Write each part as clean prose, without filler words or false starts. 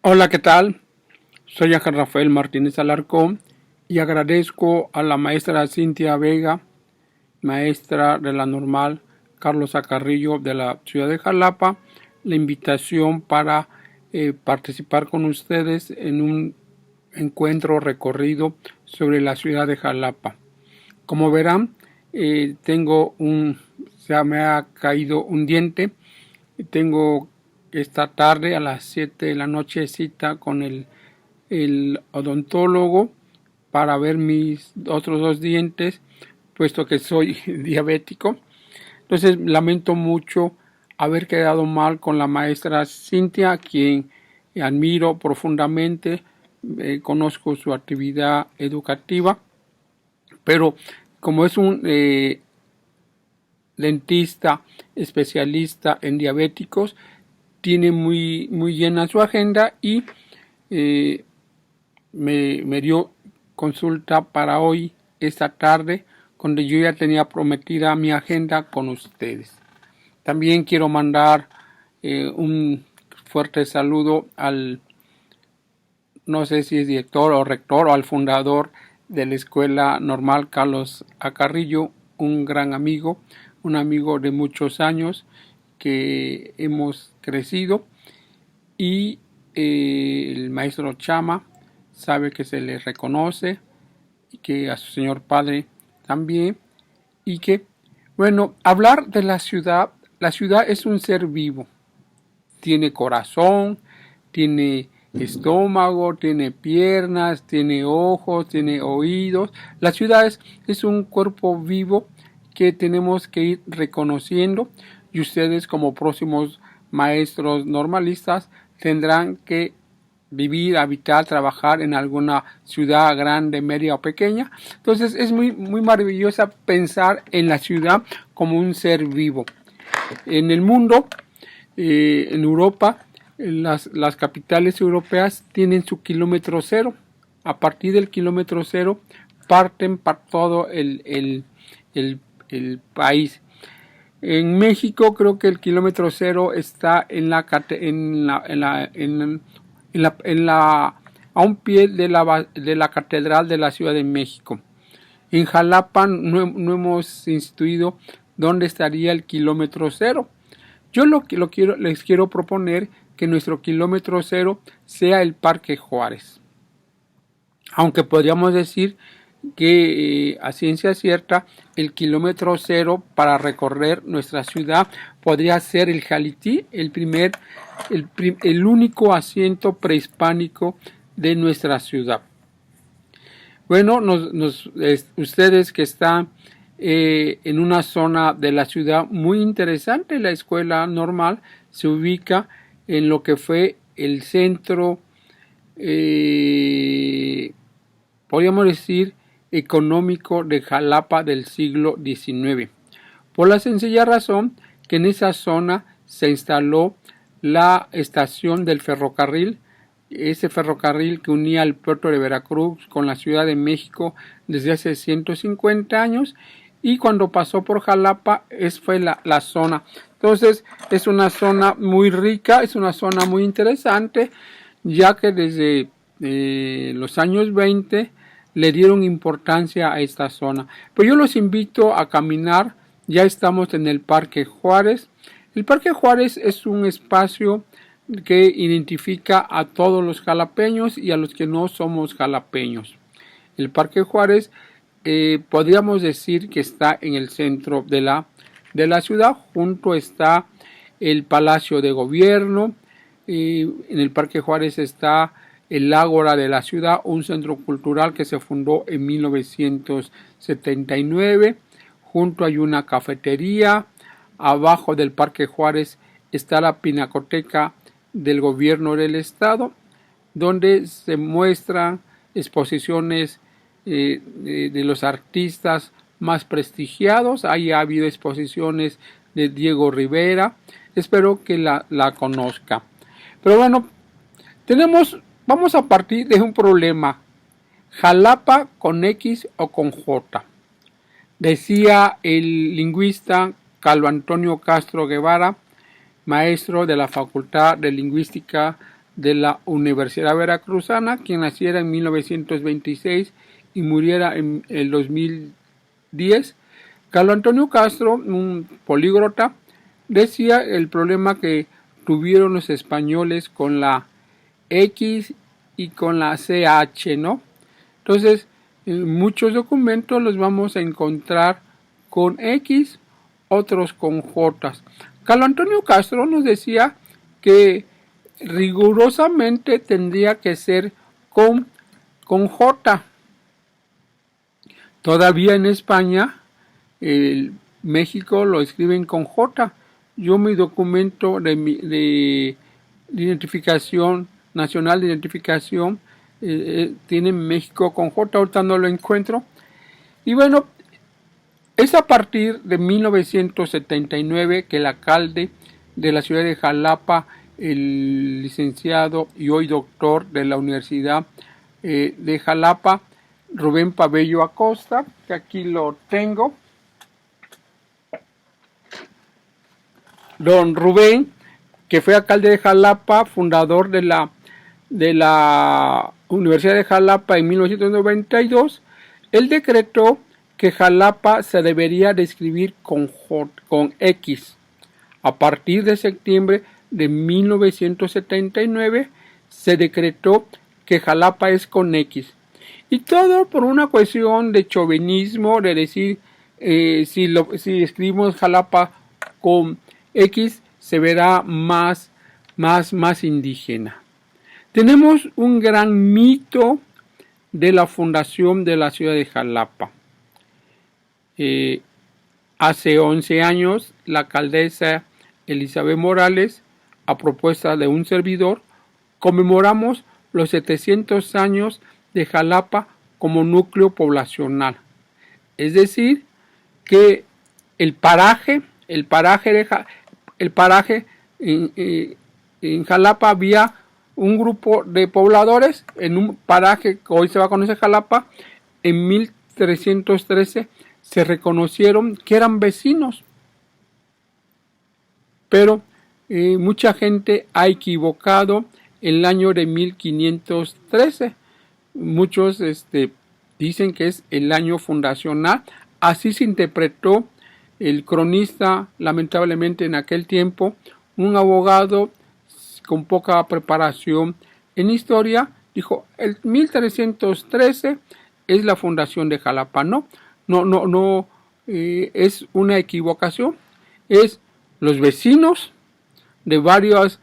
Hola, ¿qué tal? Soy Ángel Rafael Martínez Alarcón y agradezco a la maestra Cintia Vega, maestra de la normal Carlos Acarrillo de la ciudad de Jalapa, la invitación para participar con ustedes en un encuentro recorrido sobre la ciudad de Jalapa. Como verán, ya me ha caído un diente. Tengo esta tarde a las 7 de la noche cita con el odontólogo para ver mis otros dos dientes, puesto que soy diabético. Entonces lamento mucho haber quedado mal con la maestra Cintia, a quien admiro profundamente, conozco su actividad educativa, pero como es un dentista especialista en diabéticos, tiene muy llena su agenda y me dio consulta para hoy, esta tarde, cuando yo ya tenía prometida mi agenda con ustedes. También quiero mandar un fuerte saludo no sé si es director o rector o al fundador de la Escuela Normal Carlos Acarrillo, un gran amigo, un amigo de muchos años que hemos crecido, y el maestro Chama sabe que se le reconoce y que a su señor padre también, y que, bueno, hablar de la ciudad es un ser vivo, tiene corazón, tiene estómago, tiene piernas, tiene ojos, tiene oídos. La ciudad es un cuerpo vivo que tenemos que ir reconociendo, y ustedes como próximos maestros normalistas tendrán que vivir, habitar, trabajar en alguna ciudad grande, media o pequeña. Entonces es muy maravillosa pensar en la ciudad como un ser vivo. En el mundo, en Europa, las capitales europeas tienen su kilómetro cero. A partir del kilómetro cero parten para todo el país. En México creo que el kilómetro cero está a un pie de la Catedral de la Ciudad de México. En Jalapa no hemos instituido dónde estaría el kilómetro cero. Yo les quiero proponer que nuestro kilómetro cero sea el Parque Juárez. Aunque podríamos decir que a ciencia cierta el kilómetro cero para recorrer nuestra ciudad podría ser el Jalití, el único asiento prehispánico de nuestra ciudad. Bueno, ustedes que están en una zona de la ciudad muy interesante, la escuela normal se ubica en lo que fue el centro, podríamos decir, económico de Jalapa del siglo XIX, por la sencilla razón que en esa zona se instaló la estación del ferrocarril, ese ferrocarril que unía el puerto de Veracruz con la Ciudad de México desde hace 150 años, y cuando pasó por Jalapa fue la zona. Entonces es una zona muy rica, es una zona muy interesante, ya que desde los años 20 le dieron importancia a esta zona. Pero yo los invito a caminar. Ya estamos en el Parque Juárez. El Parque Juárez es un espacio que identifica a todos los jalapeños y a los que no somos jalapeños. El Parque Juárez podríamos decir que está en el centro de la ciudad. Junto está el Palacio de Gobierno. En el Parque Juárez está el Ágora de la ciudad, un centro cultural que se fundó en 1979. Junto hay una cafetería. Abajo del Parque Juárez está la Pinacoteca del Gobierno del Estado, donde se muestran exposiciones de los artistas más prestigiados. Ahí ha habido exposiciones de Diego Rivera. Espero que la conozca. Pero bueno, vamos a partir de un problema. Jalapa con X o con J. Decía el lingüista Carlos Antonio Castro Guevara, maestro de la Facultad de Lingüística de la Universidad Veracruzana, quien naciera en 1926 y muriera en el 2010. Carlos Antonio Castro, un políglota, decía el problema que tuvieron los españoles con la X y con la CH, ¿no? Entonces, muchos documentos los vamos a encontrar con X, otros con J. Carlos Antonio Castro nos decía que rigurosamente tendría que ser con J. Todavía en España, México lo escriben con J. Yo mi documento de identificación, nacional de identificación, tiene México con J, ahorita no lo encuentro. Y bueno, es a partir de 1979 que el alcalde de la ciudad de Jalapa, el licenciado y hoy doctor de la Universidad de Jalapa, Rubén Pabello Acosta, que aquí lo tengo. Don Rubén, que fue alcalde de Jalapa, fundador de la Universidad de Jalapa en 1992, él decretó que Jalapa se debería de escribir con X. A partir de septiembre de 1979 se decretó que Jalapa es con X. Y todo por una cuestión de chauvinismo, de decir, si escribimos Jalapa con X, se verá más indígena. Tenemos un gran mito de la fundación de la ciudad de Jalapa. Hace 11 años, la alcaldesa Elizabeth Morales, a propuesta de un servidor, conmemoramos los 700 años de Jalapa como núcleo poblacional. Es decir, que el paraje en Jalapa había un grupo de pobladores en un paraje que hoy se va a conocer Jalapa. En 1313 se reconocieron que eran vecinos, pero mucha gente ha equivocado el año de 1513. Muchos dicen que es el año fundacional. Así se interpretó. El cronista, lamentablemente en aquel tiempo, un abogado con poca preparación en historia, dijo, el 1313 es la fundación de Jalapa. No, es una equivocación. Es los vecinos de varias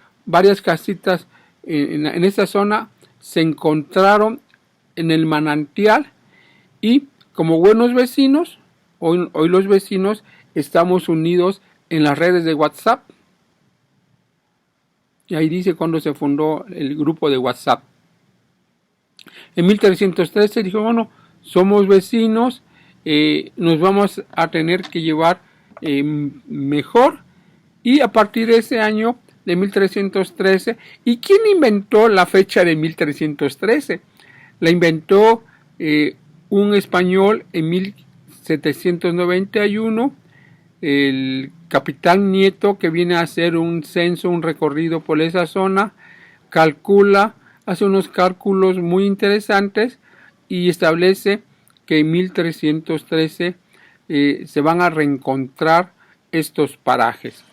casitas en esa zona se encontraron en el manantial y como buenos vecinos, hoy los vecinos estamos unidos en las redes de WhatsApp. Y ahí dice cuando se fundó el grupo de WhatsApp. En 1313 dijo, bueno, somos vecinos, nos vamos a tener que llevar mejor. Y a partir de ese año, de 1313, ¿y quién inventó la fecha de 1313? La inventó un español en 1791, el capitán Nieto, que viene a hacer un censo, un recorrido por esa zona, hace unos cálculos muy interesantes y establece que en 1313 se van a reencontrar estos parajes.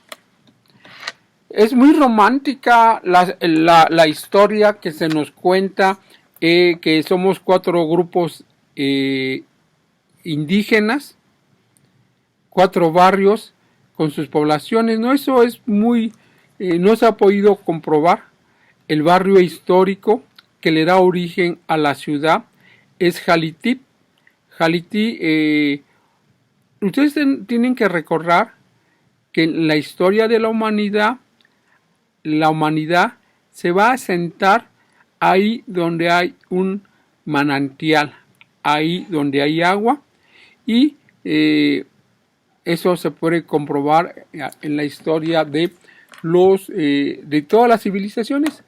Es muy romántica la historia que se nos cuenta, que somos 4 grupos indígenas, 4 barrios con sus poblaciones, ¿no? Eso es muy, no se ha podido comprobar. El barrio histórico que le da origen a la ciudad es Jalitip. Jalití, ustedes tienen que recordar que en la historia de la humanidad se va a asentar ahí donde hay un manantial, ahí donde hay agua, y eso se puede comprobar en la historia de todas las civilizaciones.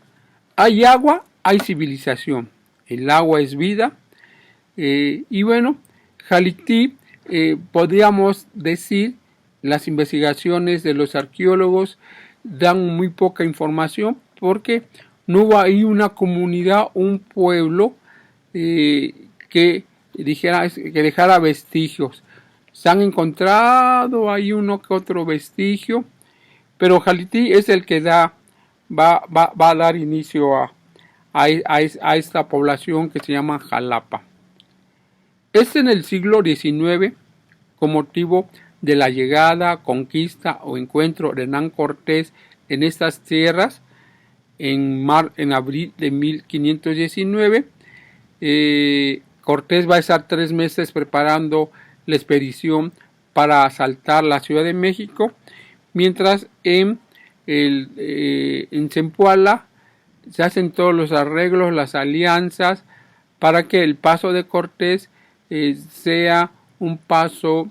Hay agua, hay civilización. El agua es vida. Y bueno, Jalití, podríamos decir, las investigaciones de los arqueólogos dan muy poca información porque no hubo ahí una comunidad, un pueblo que dejara vestigios. Se han encontrado ahí uno que otro vestigio, pero Jalití es el que va a dar inicio a esta población que se llama Jalapa. Es en el siglo XIX, con motivo de la llegada, conquista o encuentro de Hernán Cortés en estas tierras, en abril de 1519, Cortés va a estar 3 meses preparando la expedición para asaltar la Ciudad de México, mientras en Zempoala se hacen todos los arreglos, las alianzas, para que el paso de Cortés sea un paso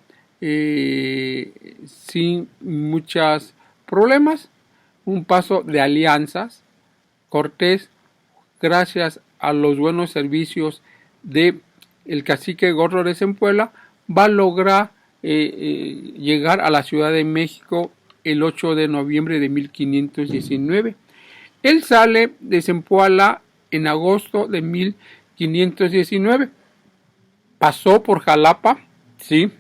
sin muchos problemas, un paso de alianzas. Cortés, gracias a los buenos servicios de el cacique Gorro de Zempoala, va a lograr llegar a la Ciudad de México el 8 de noviembre de 1519. Él sale de Zempoala en agosto de 1519. Pasó por Jalapa, ¿sí?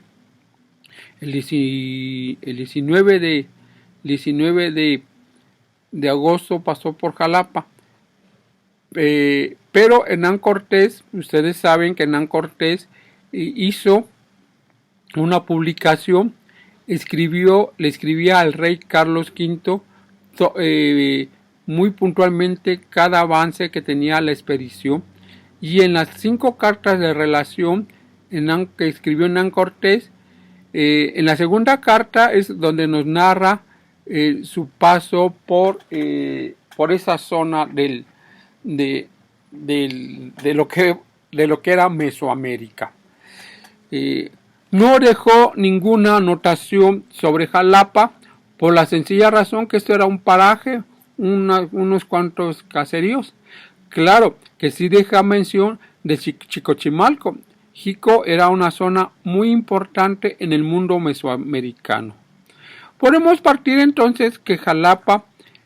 El 19 de agosto pasó por Jalapa. Pero Hernán Cortés, ustedes saben que Hernán Cortés hizo una publicación, le escribía al rey Carlos V muy puntualmente cada avance que tenía la expedición, y en las 5 cartas de relación que escribió Hernán Cortés, en la segunda carta es donde nos narra su paso por esa zona de lo que era Mesoamérica. No dejó ninguna anotación sobre Jalapa, por la sencilla razón que esto era un paraje, unos cuantos caseríos. Claro que sí deja mención de Chicochimalco. Jico era una zona muy importante en el mundo mesoamericano. Podemos partir entonces que Jalapa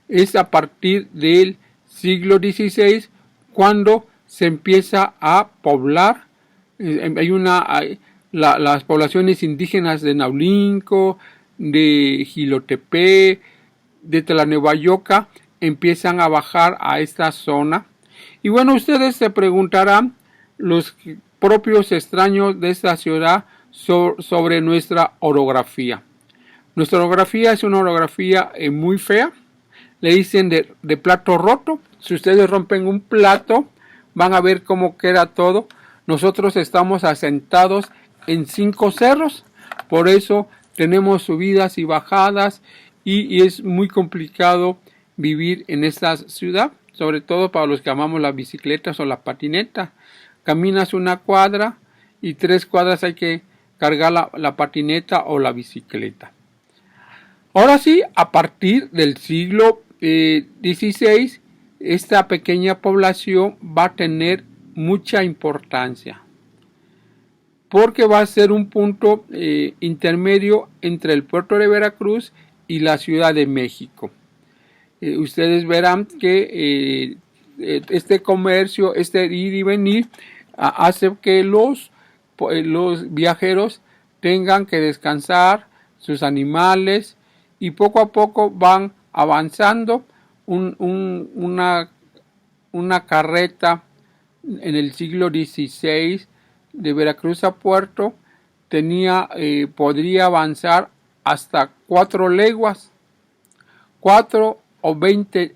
es a partir del siglo XVI cuando se empieza a poblar. Hay las poblaciones indígenas de Naulinco, de Jilotepec, de Tlanehuayoca, empiezan a bajar a esta zona. Y bueno, ustedes se preguntarán, los propios extraños de esta ciudad, sobre nuestra orografía. Nuestra orografía es una orografía muy fea. Le dicen de plato roto. Si ustedes rompen un plato, van a ver cómo queda todo. Nosotros estamos asentados en 5 cerros, por eso tenemos subidas y bajadas, y es muy complicado vivir en esta ciudad, sobre todo para los que amamos las bicicletas o la patineta. Caminas 1 cuadra y 3 cuadras hay que cargar la patineta o la bicicleta. Ahora sí, a partir del siglo XVI, esta pequeña población va a tener mucha importancia, porque va a ser un punto intermedio entre el puerto de Veracruz y la Ciudad de México. Ustedes verán que este comercio, este ir y venir, hace que los viajeros tengan que descansar sus animales, y poco a poco van avanzando. Una carreta en el siglo XVI de Veracruz a Puerto podría avanzar hasta 4 leguas, 4 o 20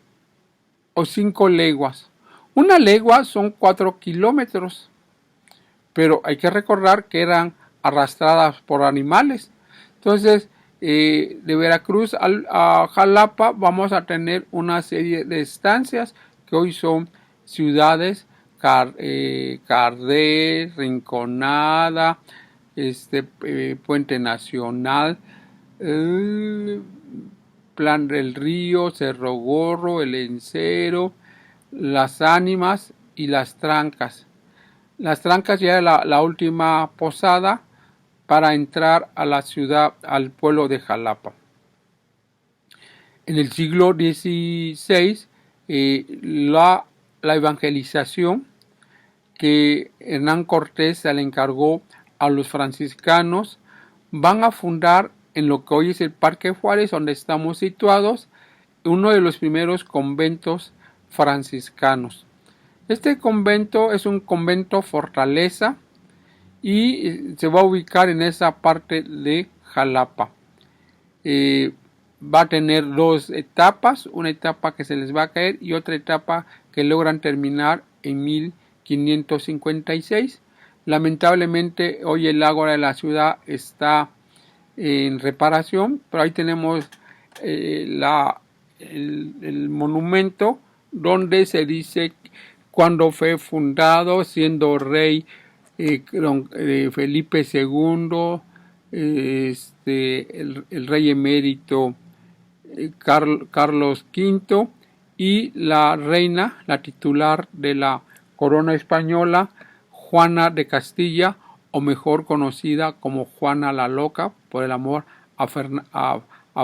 o 5 leguas. 1 legua son 4 kilómetros, pero hay que recordar que eran arrastradas por animales. Entonces, de Veracruz a Jalapa vamos a tener una serie de estancias que hoy son ciudades: Cardés, Rinconada, Puente Nacional, Plan del Río, Cerro Gordo, El Encero, Las Ánimas y Las Trancas. Las Trancas ya era la última posada para entrar a la ciudad, al pueblo de Jalapa. En el siglo XVI, la evangelización que Hernán Cortés se le encargó a los franciscanos. Van a fundar en lo que hoy es el Parque Juárez, donde estamos situados, uno de los primeros conventos franciscanos. Este convento es un convento fortaleza y se va a ubicar en esa parte de Jalapa. Va a tener dos etapas, una etapa que se les va a caer y otra etapa que logran terminar en 1556. Lamentablemente hoy el ágora de la ciudad está en reparación, pero ahí tenemos el monumento donde se dice cuándo fue fundado, siendo rey Felipe II, el rey emérito Carlos V y la reina, la titular de la corona española, Juana de Castilla, o mejor conocida como Juana la Loca, por el amor a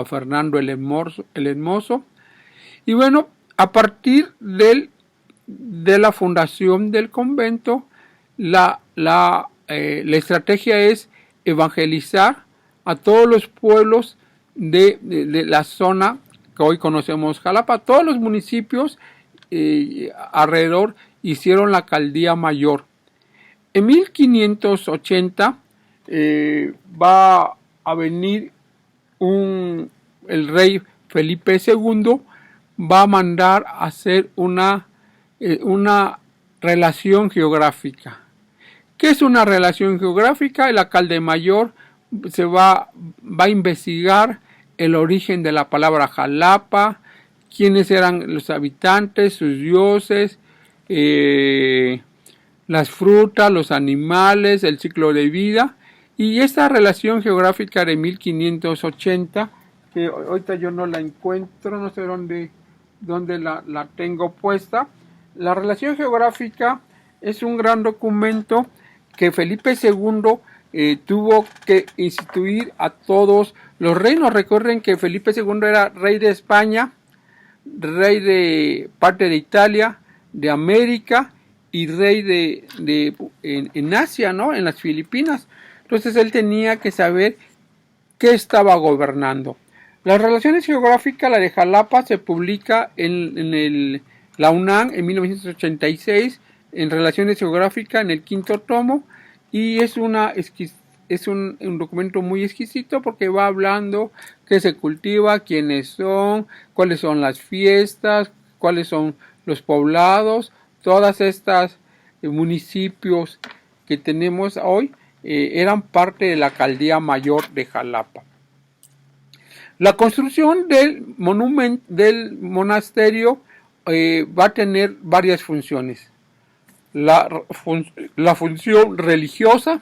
Fernando el Hermoso. Y bueno, a partir de la fundación del convento, la estrategia es evangelizar a todos los pueblos de la zona que hoy conocemos Jalapa. Todos los municipios alrededor hicieron la alcaldía mayor. En 1580 va a venir el rey Felipe II, va a mandar a hacer una relación geográfica. ¿Qué es una relación geográfica? El alcalde mayor se va a investigar el origen de la palabra Jalapa, quiénes eran los habitantes, sus dioses, las frutas, los animales, el ciclo de vida. Y esta relación geográfica de 1580, que ahorita yo no la encuentro, no sé dónde la tengo puesta. La relación geográfica es un gran documento que Felipe II tuvo que instituir a todos los reinos. Recuerden que Felipe II era rey de España, rey de parte de Italia, de América y rey en Asia, ¿no? En las Filipinas. Entonces él tenía que saber qué estaba gobernando. Las relaciones geográficas, la de Jalapa, se publica en la UNAM en 1986, en Relaciones Geográficas, en el 5º tomo, y es un documento muy exquisito porque va hablando qué se cultiva, quiénes son, cuáles son las fiestas, cuáles son los poblados, todas estas municipios que tenemos hoy eran parte de la alcaldía mayor de Jalapa. La construcción del monasterio va a tener varias funciones. La función religiosa,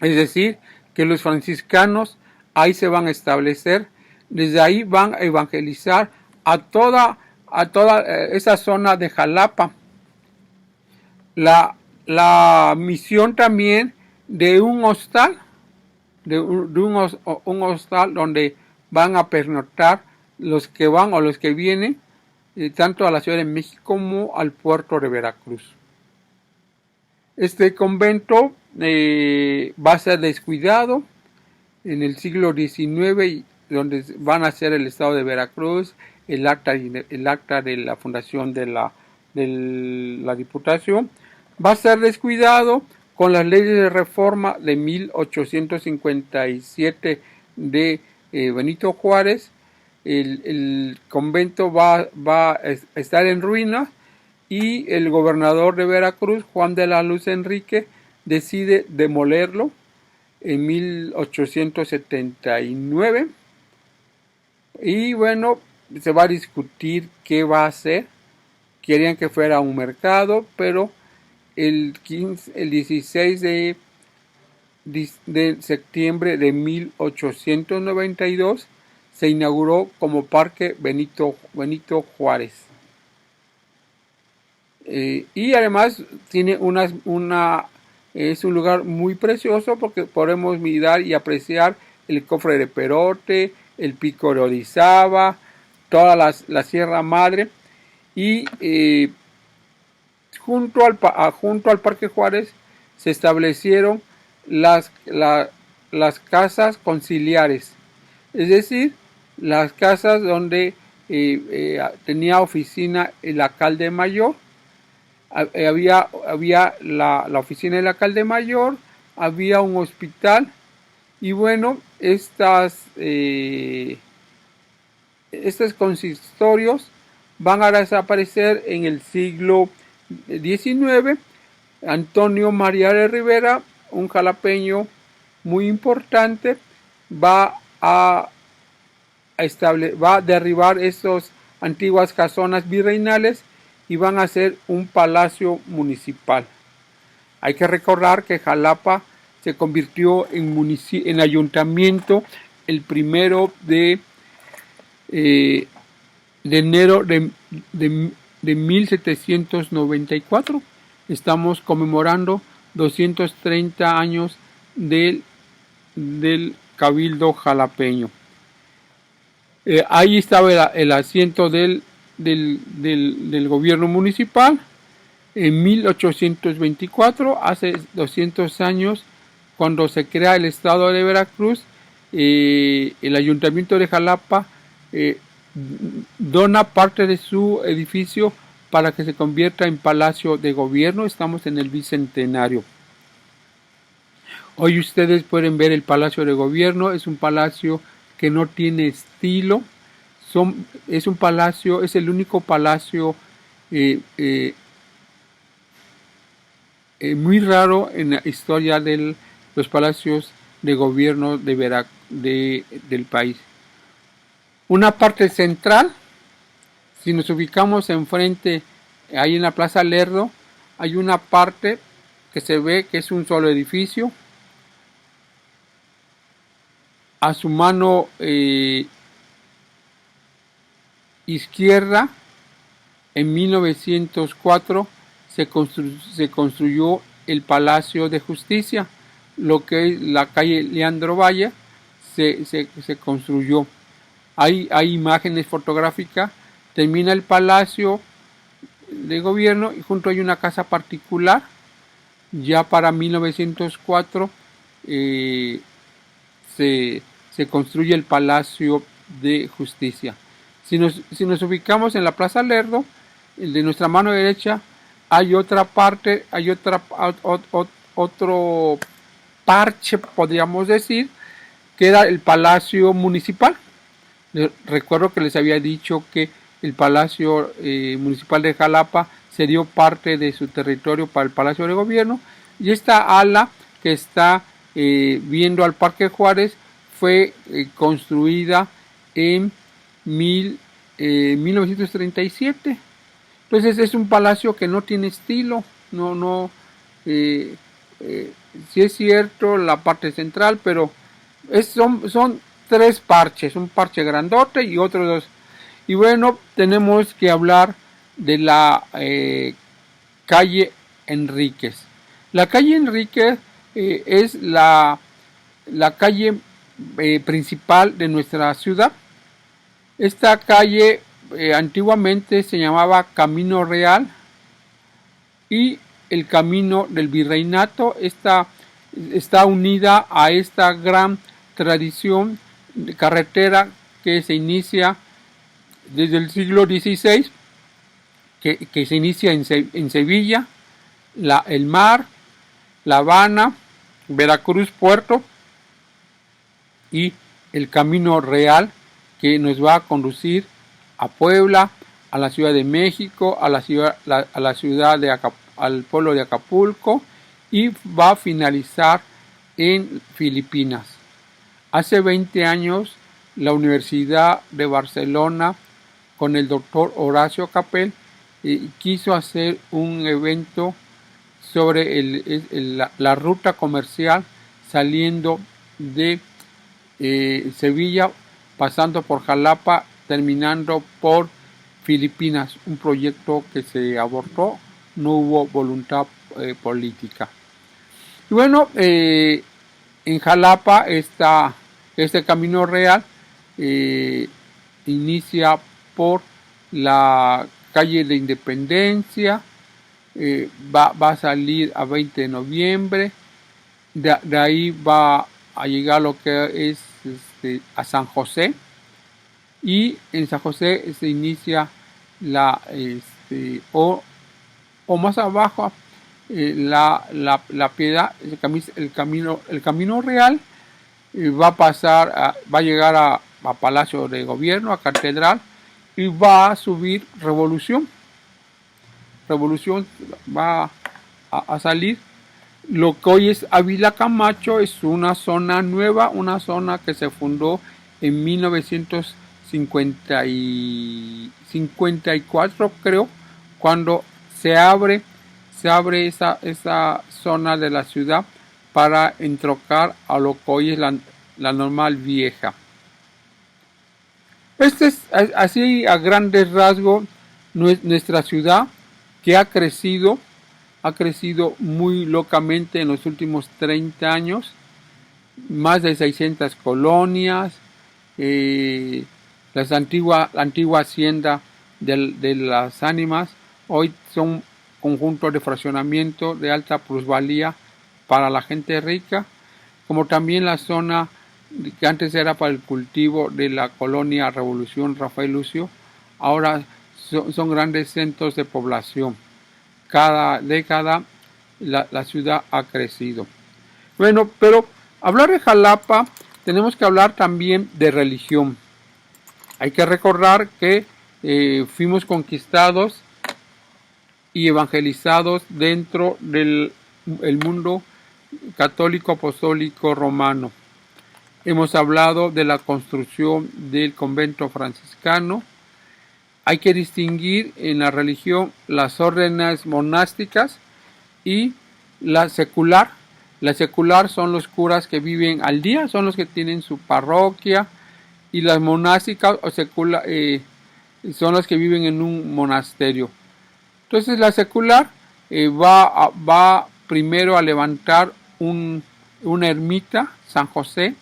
es decir, que los franciscanos ahí se van a establecer, desde ahí van a evangelizar a toda esa zona de Jalapa. La misión también de un hostal, un hostal donde van a pernoctar los que van o los que vienen tanto a la Ciudad de México como al puerto de Veracruz. Este convento va a ser descuidado en el siglo XIX, donde van a ser el estado de Veracruz, el acta de la fundación de la Diputación, va a ser descuidado con las leyes de reforma de 1857 de Benito Juárez. El convento va a estar en ruinas y el gobernador de Veracruz, Juan de la Luz Enrique, decide demolerlo en 1879. Y bueno, se va a discutir qué va a hacer. Querían que fuera un mercado, pero el 16 de septiembre de 1892 se inauguró como Parque Benito Juárez. Y además tiene es un lugar muy precioso porque podemos mirar y apreciar el Cofre de Perote, el Pico de Orizaba, toda la Sierra Madre. y junto al Parque Juárez se establecieron las casas conciliares, es decir, las casas donde tenía oficina el alcalde mayor. Había la oficina del alcalde mayor, había un hospital, y bueno, estos consistorios van a desaparecer en el siglo XIX. Antonio María de Rivera, un jalapeño muy importante, va a derribar estas antiguas casonas virreinales y van a hacer un palacio municipal. Hay que recordar que Jalapa se convirtió en ayuntamiento el 1 de enero de 1794. Estamos conmemorando 230 años del Cabildo jalapeño. Ahí estaba el asiento del gobierno municipal. En 1824, hace 200 años, cuando se crea el estado de Veracruz, el ayuntamiento de Jalapa dona parte de su edificio para que se convierta en palacio de gobierno. Estamos en el bicentenario. Hoy ustedes pueden ver el palacio de gobierno. Es un palacio que no tiene estilo. Es un palacio, es el único palacio muy raro en la historia de los palacios de gobierno del país. Una parte central, si nos ubicamos enfrente, ahí en la Plaza Lerdo, hay una parte que se ve que es un solo edificio. A su mano izquierda, en 1904, se construyó el Palacio de Justicia, lo que es la calle Leandro Valle, se construyó. Hay imágenes fotográficas. Termina el Palacio de Gobierno y junto hay una casa particular. Ya para 1904 se construye el Palacio de Justicia. Si nos ubicamos en la Plaza Lerdo, de nuestra mano derecha, hay otra parte, otro parche, podríamos decir, que era el Palacio Municipal. Recuerdo que les había dicho que el Palacio Municipal de Jalapa se dio parte de su territorio para el Palacio de Gobierno, y esta ala que está viendo al Parque Juárez fue construida en 1937. Entonces es un palacio que no tiene estilo. Sí es cierto la parte central, pero son tres parches, un parche grandote y otros dos. Y bueno, tenemos que hablar de la calle Enríquez. La calle Enríquez es la calle principal de nuestra ciudad. Esta calle antiguamente se llamaba Camino Real y el Camino del Virreinato. Está unida a esta gran tradición de carretera que se inicia desde el siglo XVI, que se inicia en Sevilla, el Mar, La Habana, Veracruz, Puerto, y el Camino Real, que nos va a conducir a Puebla, a la Ciudad de México, al pueblo de Acapulco, y va a finalizar en Filipinas. Hace 20 años, la Universidad de Barcelona, con el doctor Horacio Capel, quiso hacer un evento sobre la ruta comercial saliendo de Sevilla, pasando por Jalapa, terminando por Filipinas, un proyecto que se abortó, no hubo voluntad política. Y bueno, en Jalapa este Camino Real inicia por la calle de Independencia, va a salir a 20 de noviembre, de ahí va a llegar lo que es a San José, y en San José se inicia o más abajo la Piedad, el camino real, va a pasar, va a llegar a Palacio de Gobierno, a Catedral, y va a subir Revolución va a salir. Lo que hoy es Ávila Camacho es una zona nueva, una zona que se fundó en 1954, creo, cuando se abre esa zona de la ciudad para entrocar a lo que hoy es la Normal Vieja. Este es así a grandes rasgos nuestra ciudad, que ha crecido muy locamente en los últimos 30 años, más de 600 colonias, la antigua hacienda de las ánimas, hoy son conjuntos de fraccionamiento de alta plusvalía para la gente rica, como también la zona que antes era para el cultivo de la colonia Revolución Rafael Lucio, ahora son grandes centros de población. Cada década la ciudad ha crecido. Bueno, pero hablar de Jalapa, tenemos que hablar también de religión. Hay que recordar que fuimos conquistados y evangelizados dentro del mundo católico apostólico romano. Hemos hablado de la construcción del convento franciscano. Hay que distinguir en la religión las órdenes monásticas y la secular. La secular son los curas que viven al día, son los que tienen su parroquia, y las monásticas o secular son los que viven en un monasterio. Entonces la secular va primero a levantar una ermita, San José,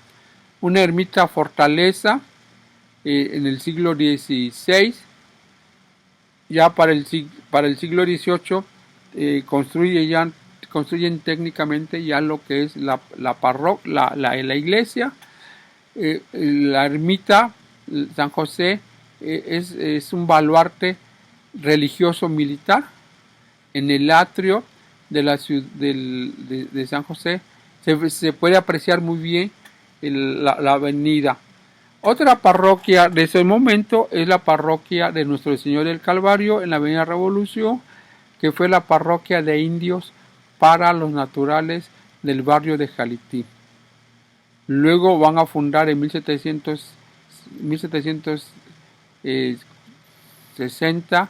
una ermita fortaleza en el siglo XVI. Ya para el siglo XVIII construyen técnicamente ya lo que es la iglesia. La ermita San José es un baluarte religioso militar. En el atrio de la ciudad de San José se puede apreciar muy bien la avenida. Otra parroquia de ese momento es la parroquia de Nuestro Señor del Calvario en la Avenida Revolución, que fue la parroquia de indios para los naturales del barrio de Jalití. Luego van a fundar en 1760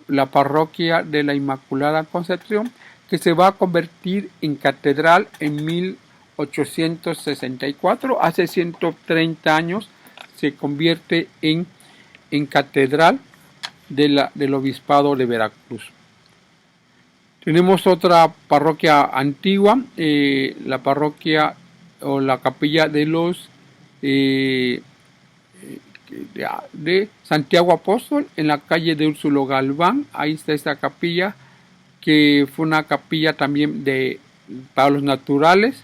la parroquia de la Inmaculada Concepción, que se va a convertir en catedral en 1864, hace 130 años, se convierte en catedral del obispado de Veracruz. Tenemos otra parroquia antigua, la parroquia o la capilla de los de Santiago Apóstol en la calle de Úrsulo Galván. Ahí está esta capilla, que fue una capilla también para los naturales,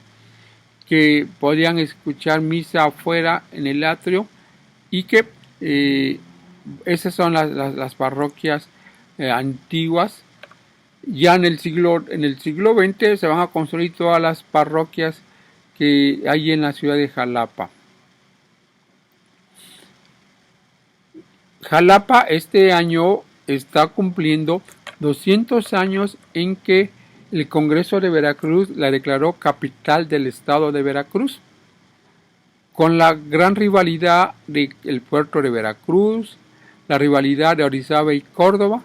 que podían escuchar misa afuera en el atrio, y que esas son las parroquias antiguas. Ya en el siglo XX se van a construir todas las parroquias que hay en la ciudad de Jalapa. Jalapa este año está cumpliendo 200 años en que el Congreso de Veracruz la declaró capital del estado de Veracruz, con la gran rivalidad del puerto de Veracruz, la rivalidad de Orizaba y Córdoba.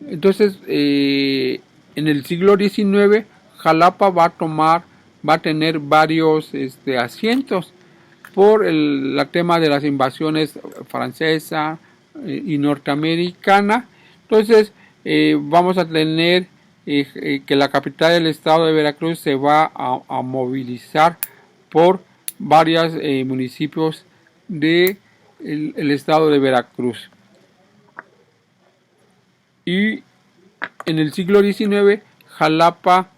Entonces, en el siglo XIX, Jalapa va a tener varios asientos por el tema de las invasiones francesa y norteamericana. Entonces, vamos a tener que la capital del estado de Veracruz se va a movilizar por varios municipios del estado de Veracruz. Y en el siglo XIX, Jalapa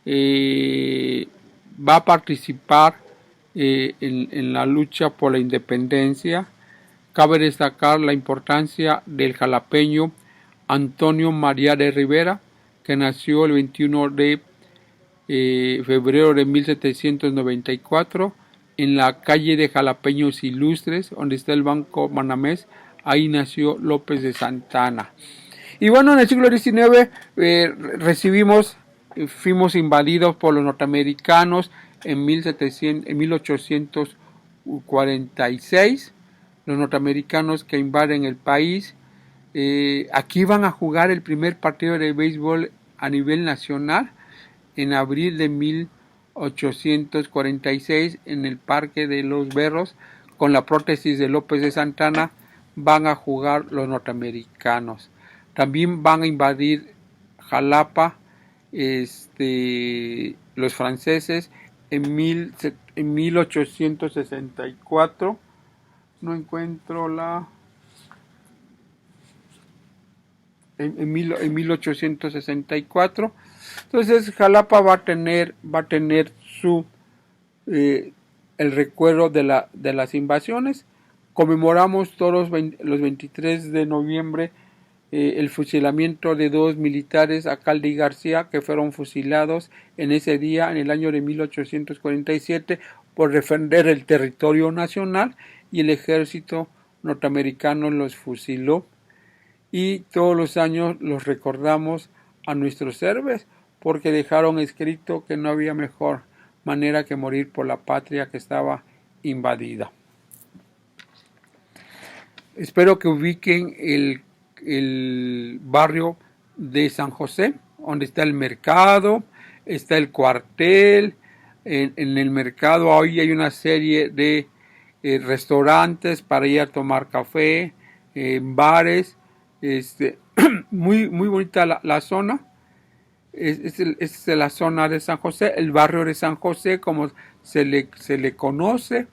va a participar en la lucha por la independencia. Cabe destacar la importancia del jalapeño Antonio María de Rivera, que nació el 21 de febrero de 1794 en la calle de Jalapeños Ilustres, donde está el Banco Manamés. Ahí nació López de Santana. Y bueno, en el siglo XIX fuimos invadidos por los norteamericanos en 1846. Los norteamericanos que invaden el país. Aquí van a jugar el primer partido de béisbol a nivel nacional en abril de 1846 en el Parque de los Berros. Con la prótesis de López de Santana van a jugar los norteamericanos. También van a invadir Jalapa los franceses en 1864. No encuentro la... En 1864. Entonces Jalapa va a tener su el recuerdo de las invasiones. Conmemoramos todos los 23 de noviembre el fusilamiento de 2 militares, Alcalde y García, que fueron fusilados en ese día, en el año de 1847, por defender el territorio nacional, y el ejército norteamericano los fusiló. Y todos los años los recordamos a nuestros héroes, porque dejaron escrito que no había mejor manera que morir por la patria que estaba invadida. Espero que ubiquen el barrio de San José, donde está el mercado, está el cuartel. En el mercado hoy hay una serie de restaurantes para ir a tomar café, bares. Muy bonita la zona. Es la zona de San José, el barrio de San José, como se le conoce.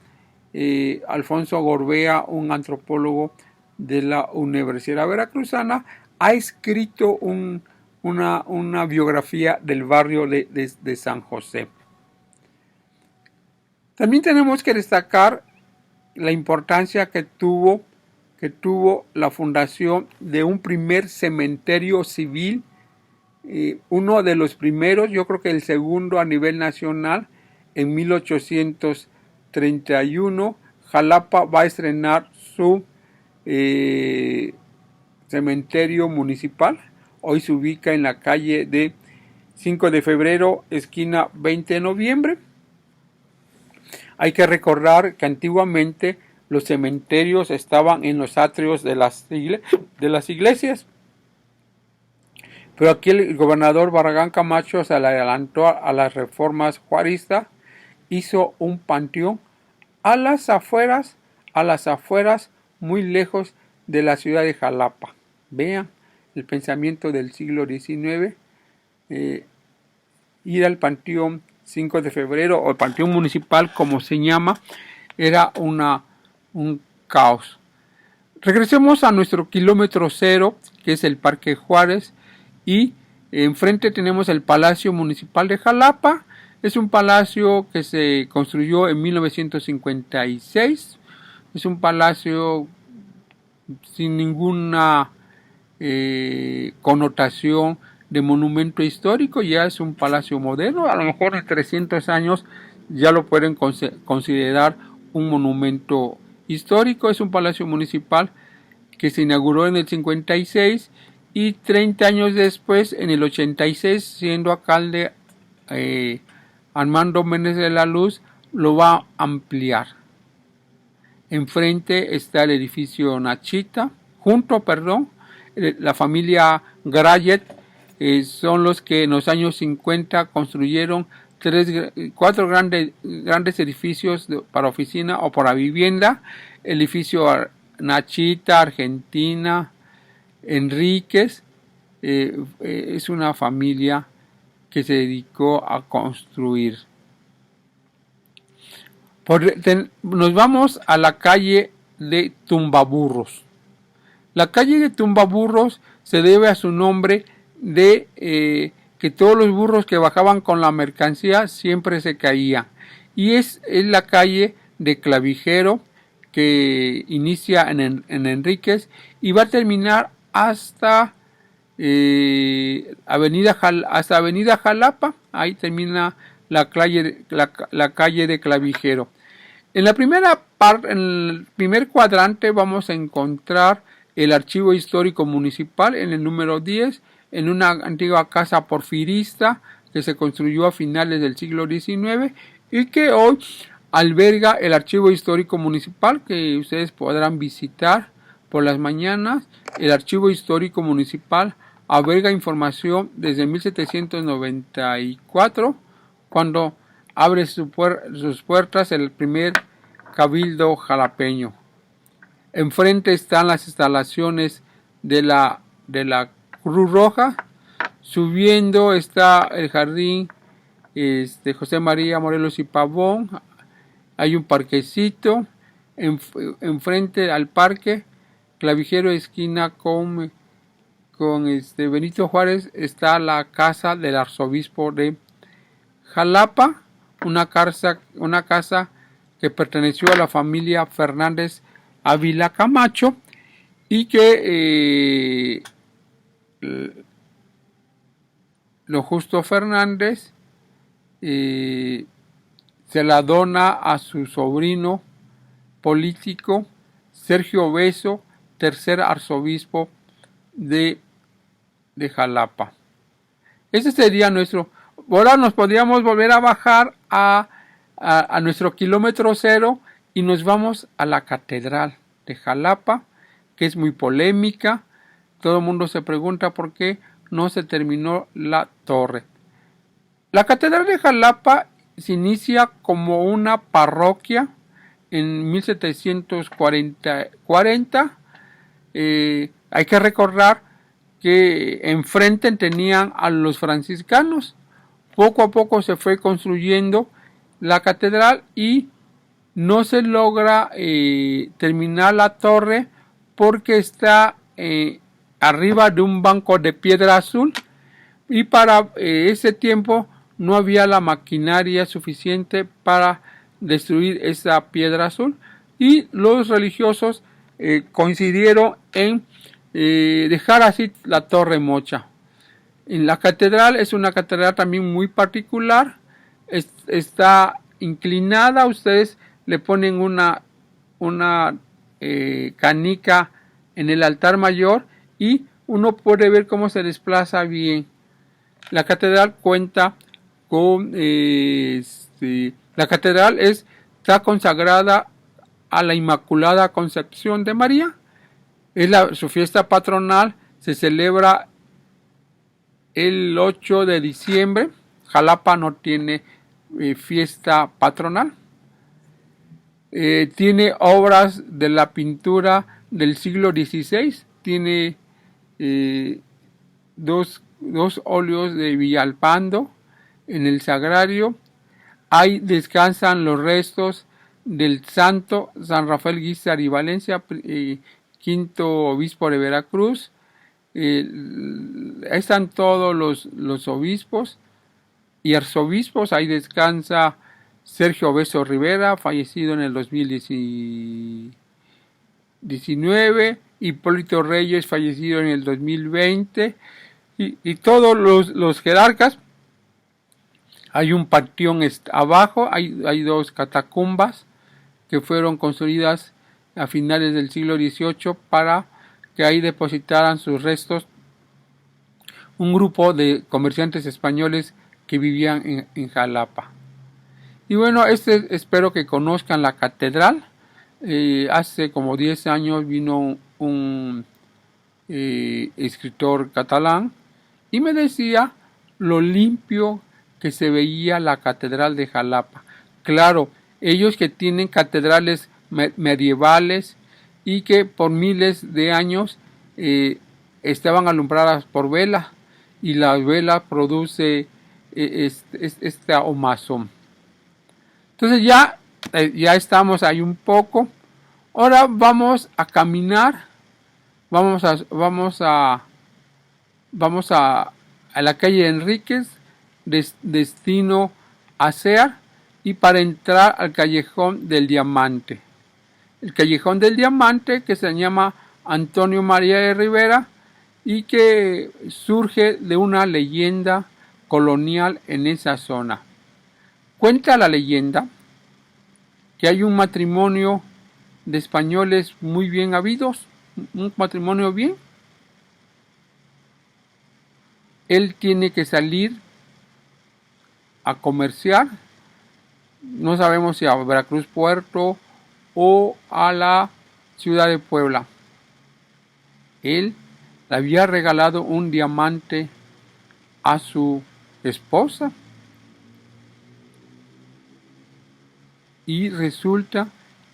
Alfonso Gorbea, un antropólogo de la Universidad Veracruzana, ha escrito una biografía del barrio de San José. También tenemos que destacar la importancia que tuvo la fundación de un primer cementerio civil, uno de los primeros, yo creo que el segundo a nivel nacional. En 1831 Jalapa va a estrenar su cementerio municipal. Hoy se ubica en la calle de 5 de febrero, esquina 20 de noviembre. Hay que recordar que antiguamente los cementerios estaban en los atrios de las iglesias. Pero aquí el gobernador Barragán Camacho se le adelantó a las reformas juaristas, hizo un panteón a las afueras, muy lejos de la ciudad de Jalapa. Vean el pensamiento del siglo XIX. Ir al Panteón 5 de febrero, o el Panteón Municipal, como se llama, era un caos. Regresemos a nuestro kilómetro cero, que es el Parque Juárez, y enfrente tenemos el Palacio Municipal de Jalapa. Es un palacio que se construyó en 1956. Es un palacio sin ninguna connotación de monumento histórico. Ya es un palacio moderno. A lo mejor en 300 años ya lo pueden considerar un monumento histórico. Es un palacio municipal que se inauguró en el 56 y 30 años después, en el 86, siendo alcalde Armando Méndez de la Luz, lo va a ampliar. Enfrente está el edificio Nachita, la familia Grayet, son los que en los años 50 construyeron 4 grandes edificios para oficina o para vivienda. El edificio Nachita, Argentina, Enríquez, es una familia que se dedicó a construir. Nos vamos a la calle de Tumbaburros. La calle de Tumbaburros se debe a su nombre de que todos los burros que bajaban con la mercancía siempre se caían. Y es la calle de Clavijero, que inicia en Enríquez y va a terminar hasta Avenida Jalapa. Ahí termina la calle de Clavijero. En el primer cuadrante vamos a encontrar el Archivo Histórico Municipal en el número 10, en una antigua casa porfirista que se construyó a finales del siglo XIX y que hoy alberga el Archivo Histórico Municipal, que ustedes podrán visitar por las mañanas. El Archivo Histórico Municipal alberga información desde 1794, cuando abre sus puertas el primer cabildo jalapeño. Enfrente están las instalaciones de la Cruz Roja. Subiendo está el jardín José María Morelos y Pavón. Hay un parquecito. Enfrente al parque, Clavijero esquina con Benito Juárez, está la casa del arzobispo de Jalapa, una casa que perteneció a la familia Fernández Ávila Camacho y que lo Justo Fernández se la dona a su sobrino político Sergio Beso, tercer arzobispo de Jalapa. Ese sería nuestro. Ahora nos podríamos volver a bajar a nuestro kilómetro cero y nos vamos a la Catedral de Jalapa, que es muy polémica. Todo el mundo se pregunta por qué no se terminó la torre. La Catedral de Jalapa se inicia como una parroquia en 1740. Hay que recordar que enfrente tenían a los franciscanos. Poco a poco se fue construyendo la catedral y no se logra terminar la torre porque está arriba de un banco de piedra azul, y para ese tiempo no había la maquinaria suficiente para destruir esa piedra azul, y los religiosos coincidieron en dejar así la torre mocha. En la catedral es una catedral también muy particular, está inclinada. Ustedes le ponen una canica en el altar mayor y uno puede ver cómo se desplaza bien. La catedral cuenta con la catedral está consagrada a la Inmaculada Concepción de María. Su fiesta patronal se celebra el 8 de diciembre. Jalapa no tiene fiesta patronal. Tiene obras de la pintura del siglo XVI. Tiene dos óleos de Villalpando en el sagrario. Ahí descansan los restos del santo San Rafael Guízar y Valencia, quinto obispo de Veracruz. Ahí están todos los obispos y arzobispos. Ahí descansa Sergio Beso Rivera, fallecido en el 2019, Hipólito Reyes, fallecido en el 2020, y todos los jerarcas. Hay un panteón abajo, hay dos catacumbas que fueron construidas a finales del siglo XVIII para que ahí depositaran sus restos un grupo de comerciantes españoles que vivían en Jalapa. Y bueno, espero que conozcan la catedral. Hace como 10 años vino un escritor catalán y me decía lo limpio que se veía la catedral de Jalapa. Claro, ellos que tienen catedrales medievales y que por miles de años estaban alumbradas por vela, y la vela produce este ahumazón. Entonces ya estamos ahí un poco. Ahora vamos a caminar, vamos a vamos a la calle Enríquez, destino a Sear, y para entrar al Callejón del Diamante. El Callejón del Diamante, que se llama Antonio María de Rivera y que surge de una leyenda colonial en esa zona. Cuenta la leyenda que hay un matrimonio de españoles muy bien habidos, un matrimonio bien. Él tiene que salir a comerciar, no sabemos si a Veracruz Puerto o a la ciudad de Puebla. Él le había regalado un diamante a su esposa y resulta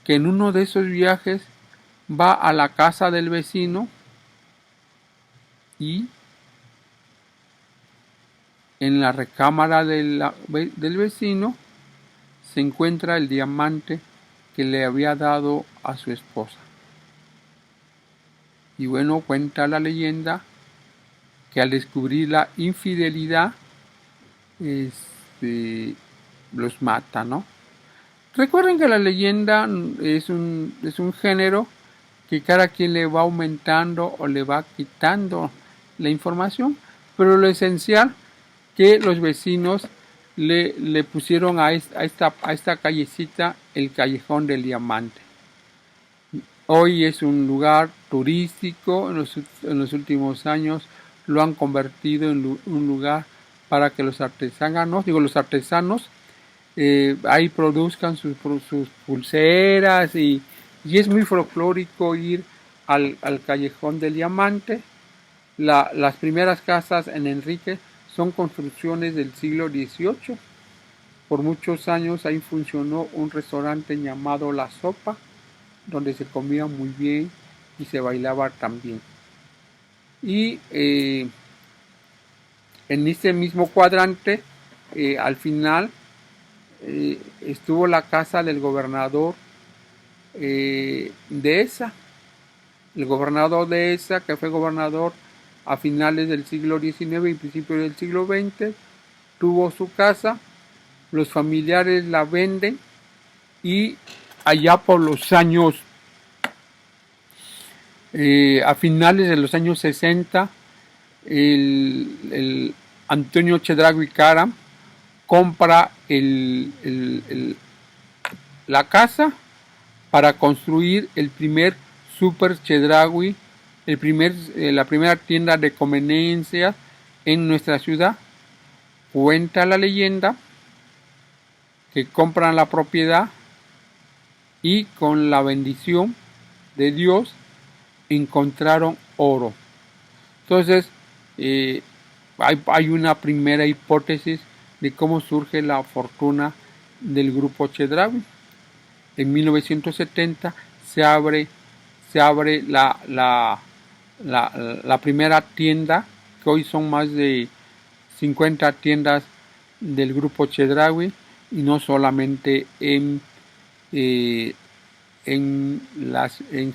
que en uno de esos viajes va a la casa del vecino y en la recámara del vecino se encuentra el diamante que le había dado a su esposa. Y bueno, cuenta la leyenda que al descubrir la infidelidad, los mata, ¿no? Recuerden que la leyenda es un género que cada quien le va aumentando o le va quitando la información, pero lo esencial que los vecinos le pusieron a esta callecita el Callejón del Diamante. Hoy es un lugar turístico, en los últimos años lo han convertido en un lugar para que los artesanos ahí produzcan sus pulseras y es muy folclórico ir al Callejón del Diamante. Las primeras casas en Enrique son construcciones del siglo XVIII. Por muchos años ahí funcionó un restaurante llamado La Sopa, donde se comía muy bien y se bailaba también. Y en ese mismo cuadrante, al final, estuvo la casa del gobernador Dehesa. El gobernador Dehesa, que fue gobernador a finales del siglo XIX y principios del siglo XX, tuvo su casa, los familiares la venden y allá por los años, a finales de los años 60, el Antonio Chedraui Cara compra la casa para construir el primer Super Chedraui, la primera tienda de conveniencia en nuestra ciudad. Cuenta la leyenda que compran la propiedad y con la bendición de Dios encontraron oro. Entonces hay una primera hipótesis de cómo surge la fortuna del grupo Chedraui. En 1970 se abre la primera tienda, que hoy son más de 50 tiendas del grupo Chedraui, y no solamente en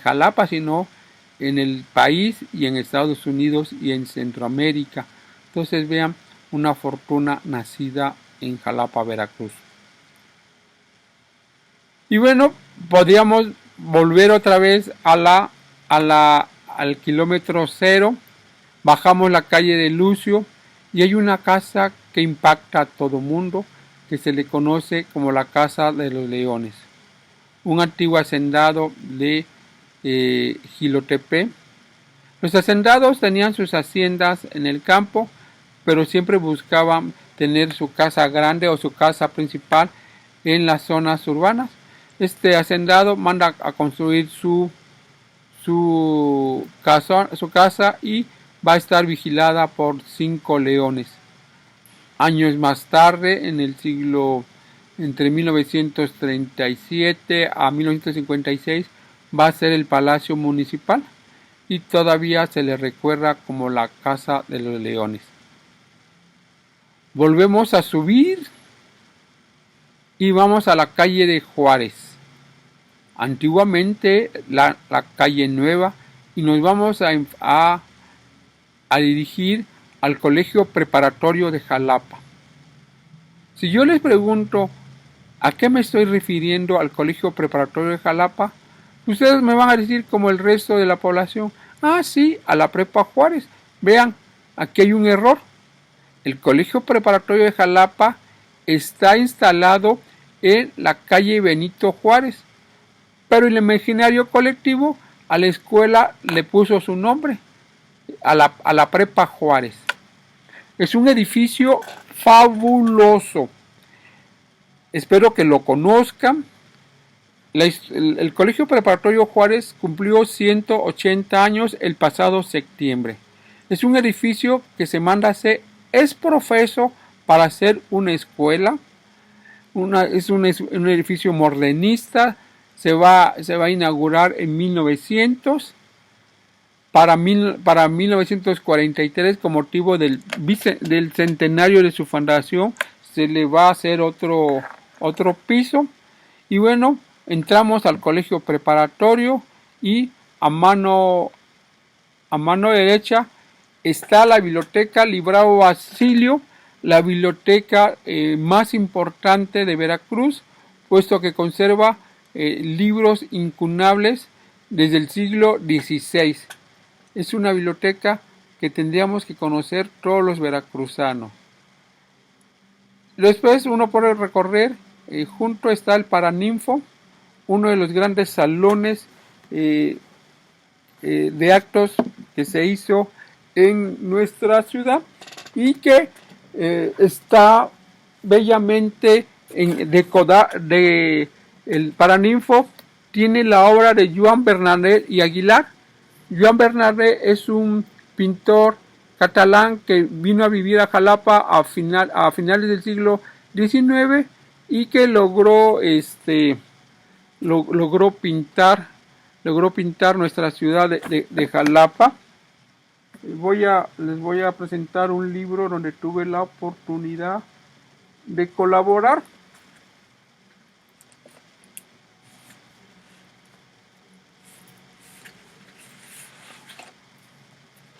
Jalapa, sino en el país y en Estados Unidos y en Centroamérica. Entonces vean, una fortuna nacida en Jalapa, Veracruz. Y bueno, podríamos volver otra vez al kilómetro 0, bajamos la calle de Lucio y hay una casa que impacta a todo mundo, que se le conoce como la Casa de los Leones, un antiguo hacendado de Jilotepe. Los hacendados tenían sus haciendas en el campo, pero siempre buscaban tener su casa grande o su casa principal en las zonas urbanas. Este hacendado manda a construir su casa y va a estar vigilada por 5 leones. Años más tarde, entre 1937 a 1956, va a ser el Palacio Municipal y todavía se le recuerda como la Casa de los Leones. Volvemos a subir y vamos a la calle de Juárez. Antiguamente la calle Nueva, y nos vamos a dirigir al Colegio Preparatorio de Jalapa. Si yo les pregunto a qué me estoy refiriendo al Colegio Preparatorio de Jalapa, ustedes me van a decir como el resto de la población, ah sí, a la Prepa Juárez. Vean, aquí hay un error. El Colegio Preparatorio de Jalapa está instalado en la calle Benito Juárez, pero el imaginario colectivo a la escuela le puso su nombre, a la Prepa Juárez. Es un edificio fabuloso. Espero que lo conozcan. El Colegio Preparatorio Juárez cumplió 180 años el pasado septiembre. Es un edificio que se manda a hacer, es profeso para ser una escuela. Es un edificio modernista. Se va a inaugurar en 1900. Para 1943, con motivo del centenario de su fundación, se le va a hacer otro piso. Y bueno, entramos al colegio preparatorio y a mano derecha está la biblioteca Librado Basilio, la biblioteca más importante de Veracruz, puesto que conserva libros incunables desde el siglo XVI. Es una biblioteca que tendríamos que conocer todos los veracruzanos. Después uno puede recorrer, junto está el Paraninfo, uno de los grandes salones de actos que se hizo en nuestra ciudad y que está bellamente el Paraninfo tiene la obra de Joan Bernardet y Aguilar. Joan Bernardet es un pintor catalán que vino a vivir a Jalapa a finales del siglo XIX y que logró pintar nuestra ciudad de Jalapa. Les voy a presentar un libro donde tuve la oportunidad de colaborar.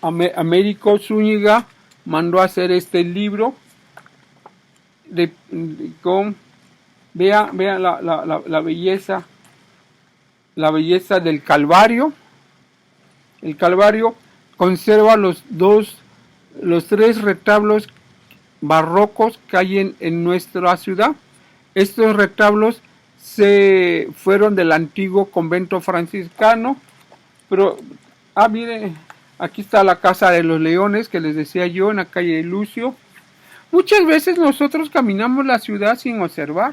Américo Zúñiga mandó a hacer este libro vean la belleza del Calvario. El Calvario conserva los tres retablos barrocos que hay en nuestra ciudad. Estos retablos se fueron del antiguo convento franciscano, pero miren, aquí está la Casa de los Leones que les decía yo, en la calle de Lucio. Muchas veces nosotros caminamos la ciudad sin observar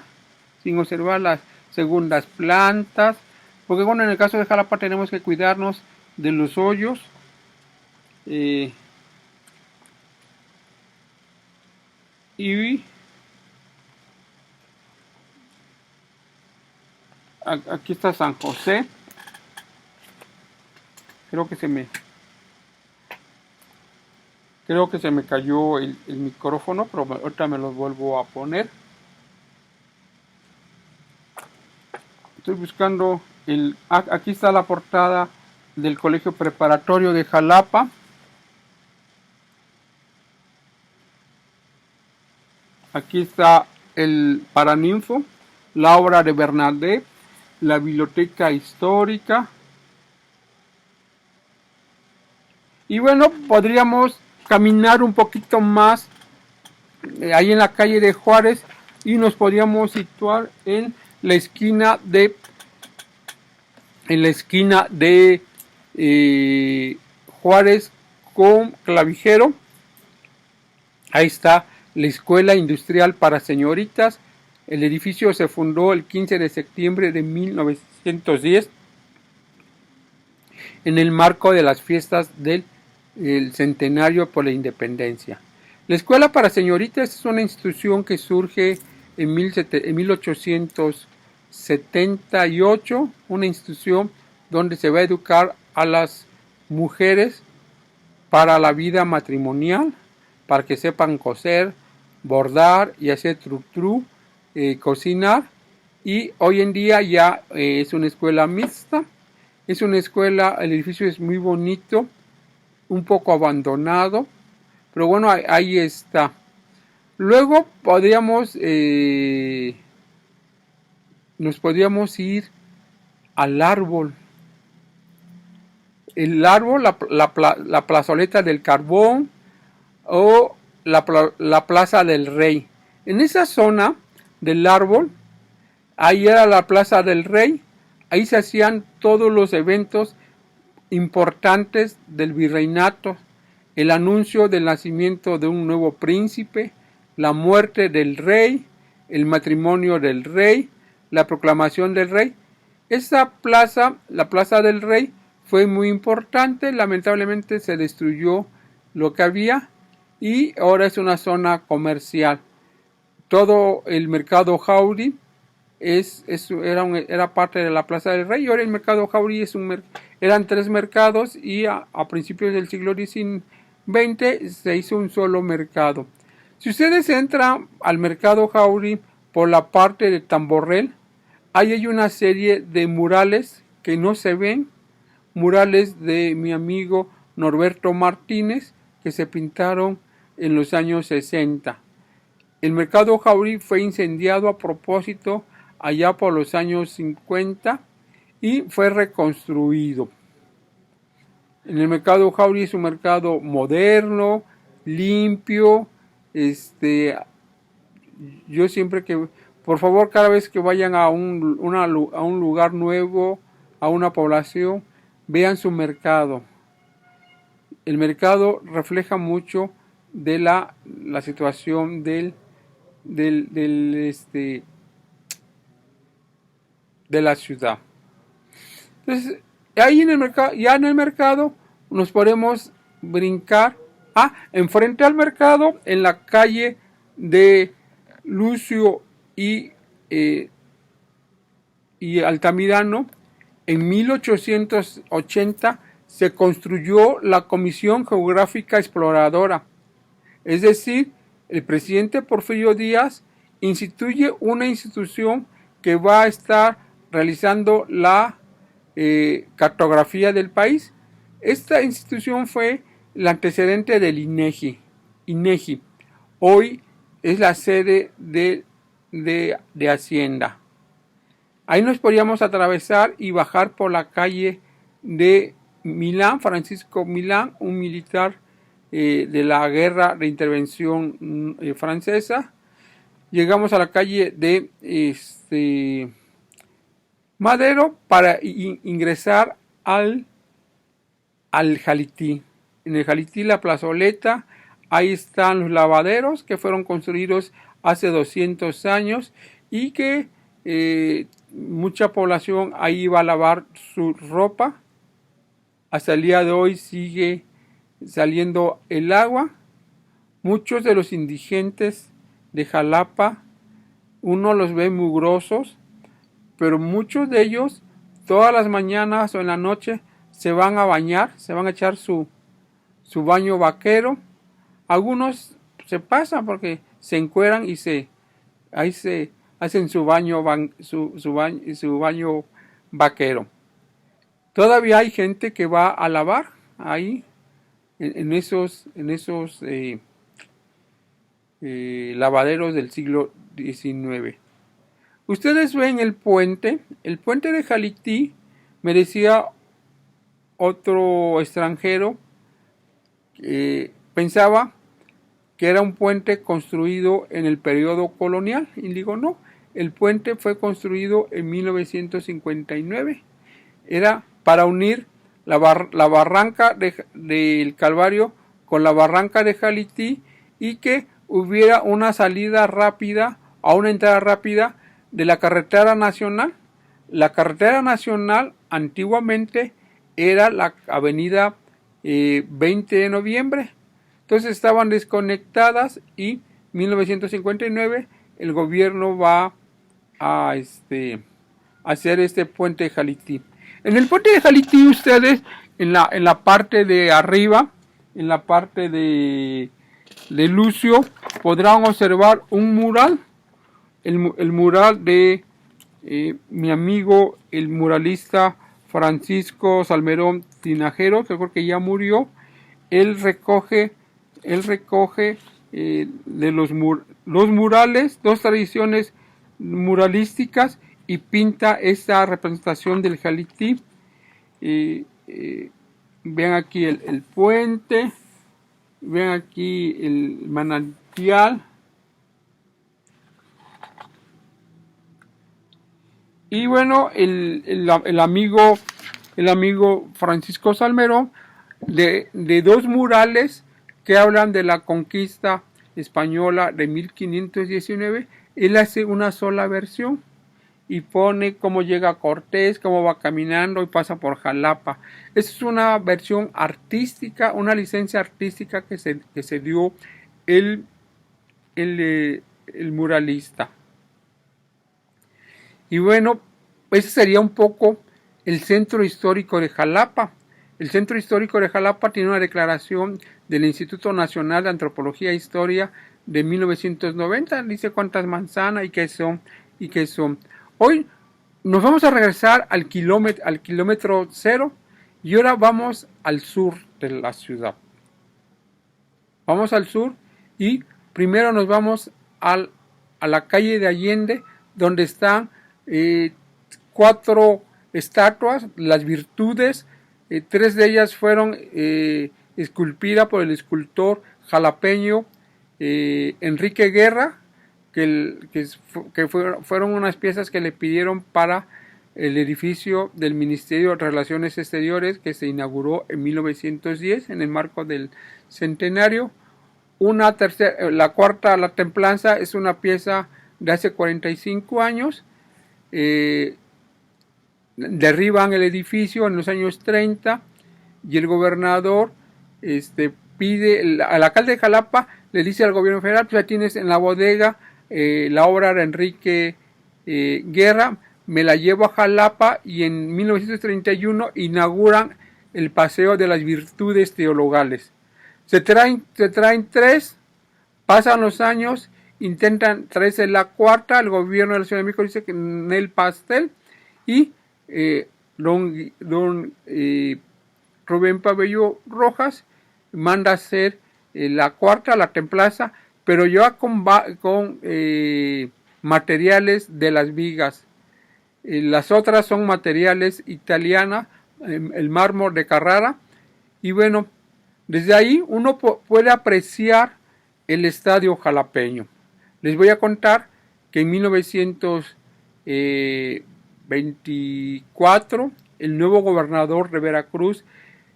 las segundas plantas, porque bueno, en el caso de Jalapa tenemos que cuidarnos de los hoyos. Y aquí está San José. Creo que se me cayó el micrófono, pero ahorita me lo vuelvo a poner. Estoy buscando aquí está la portada del Colegio Preparatorio de Jalapa. Aquí está el Paraninfo, la obra de Bernardet, la biblioteca histórica. Y bueno, podríamos caminar un poquito más ahí en la calle de Juárez y nos podríamos situar en la esquina de Juárez con Clavijero. Ahí está la Escuela Industrial para Señoritas. El edificio se fundó el 15 de septiembre de 1910 en el marco de las fiestas del centenario por la independencia. La Escuela para Señoritas es una institución que surge en 1878, una institución donde se va a educar a las mujeres para la vida matrimonial, para que sepan coser, bordar y hacer truc-truc, cocinar. Y hoy en día ya es una escuela mixta. Es una escuela, el edificio es muy bonito, un poco abandonado, Pero bueno, ahí está. Luego nos podríamos ir al árbol. El árbol, la plazoleta del Carbón o la Plaza del Rey. En esa zona del árbol, ahí era la Plaza del Rey, ahí se hacían todos los eventos importantes del virreinato, el anuncio del nacimiento de un nuevo príncipe, la muerte del rey, el matrimonio del rey, la proclamación del rey. Esa plaza, la Plaza del Rey, fue muy importante, lamentablemente se destruyó lo que había y ahora es una zona comercial. Todo el mercado Jauri era parte de la Plaza del Rey, y ahora el mercado Jauri eran 3 mercados y a principios del siglo XIX se hizo un solo mercado. Si ustedes entran al mercado Jauri por la parte de Tamborrel, ahí hay una serie de murales que no se ven, murales de mi amigo Norberto Martínez, que se pintaron en los años 60. El mercado Jauri fue incendiado a propósito allá por los años 50 y fue reconstruido. En el mercado Jauri es un mercado moderno, limpio. Yo siempre que, por favor, cada vez que vayan a un lugar nuevo, a una población, vean su mercado. El mercado refleja mucho de la situación de la ciudad. Entonces, ahí en el mercado nos podemos brincar. Enfrente al mercado, en la calle de Lucio y Altamirano, en 1880 se construyó la Comisión Geográfica Exploradora. Es decir, el presidente Porfirio Díaz instituye una institución que va a estar realizando la cartografía del país. Esta institución fue el antecedente del INEGI. INEGI hoy es la sede de Hacienda. Ahí nos podríamos atravesar y bajar por la calle de Milán, Francisco Milán, un militar de la guerra de intervención francesa. Llegamos a la calle de Madero para ingresar al Jalití. En el Jalití, la plazoleta, ahí están los lavaderos que fueron construidos hace 200 años y que mucha población ahí va a lavar su ropa. Hasta el día de hoy sigue saliendo el agua. Muchos de los indigentes de Jalapa, uno los ve mugrosos, pero muchos de ellos todas las mañanas o en la noche se van a bañar, se van a echar su baño vaquero. Algunos se pasan porque se encueran y ahí se hacen su baño vaquero. Todavía hay gente que va a lavar ahí en esos lavaderos del siglo XIX. Ustedes ven el puente de Jalití. Me decía otro extranjero que pensaba que era un puente construido en el periodo colonial, y digo no, el puente fue construido en 1959, era para unir la barranca del Calvario con la barranca de Jalití y que hubiera una salida rápida o una entrada rápida de la carretera nacional. La carretera nacional antiguamente era la avenida 20 de noviembre. Entonces estaban desconectadas y en 1959 el gobierno va a hacer este puente de Jalití. En el puente de Jalití ustedes en la parte de arriba, en la parte de Lucio, podrán observar un mural, el mural de mi amigo el muralista Francisco Salmerón Tinajero, que creo que ya murió. Él recoge él recoge de los murales, dos tradiciones muralísticas, y pinta esta representación del Jalití. Vean aquí el puente, vean aquí el manantial, y bueno, el amigo Francisco Salmerón, de dos murales que hablan de la conquista española de 1519, él hace una sola versión y pone cómo llega Cortés, cómo va caminando y pasa por Jalapa. Esa es una versión artística, una licencia artística que se dio el muralista. Y bueno, ese sería un poco el centro histórico de Jalapa. El centro histórico de Jalapa tiene una declaración del Instituto Nacional de Antropología e Historia de 1990. Dice cuántas manzanas y qué son. Hoy nos vamos a regresar al kilómetro cero, y ahora vamos al sur de la ciudad. Vamos al sur y primero nos vamos a la calle de Allende, donde están 4 estatuas, las virtudes. 3 de ellas fueron esculpidas por el escultor jalapeño Enrique Guerra, que fueron unas piezas que le pidieron para el edificio del Ministerio de Relaciones Exteriores, que se inauguró en 1910 en el marco del centenario. La cuarta, la templanza, es una pieza de hace 45 años. Derriban el edificio en los años 30 y el gobernador pide, al alcalde de Jalapa le dice al gobierno federal: pues ya tienes en la bodega la obra de Enrique Guerra, me la llevo a Jalapa, y en 1931 inauguran el Paseo de las Virtudes Teologales. Se traen 3, pasan los años, intentan traerse la cuarta, el gobierno de la Ciudad de México dice que en el pastel, y don Rubén Pabello Rojas manda hacer la cuarta, la templanza, pero ya con materiales de las vigas. Las otras son materiales italianos, el mármol de Carrara. Y bueno, desde ahí uno puede apreciar el estadio jalapeño. Les voy a contar que en 1924 el nuevo gobernador de Veracruz,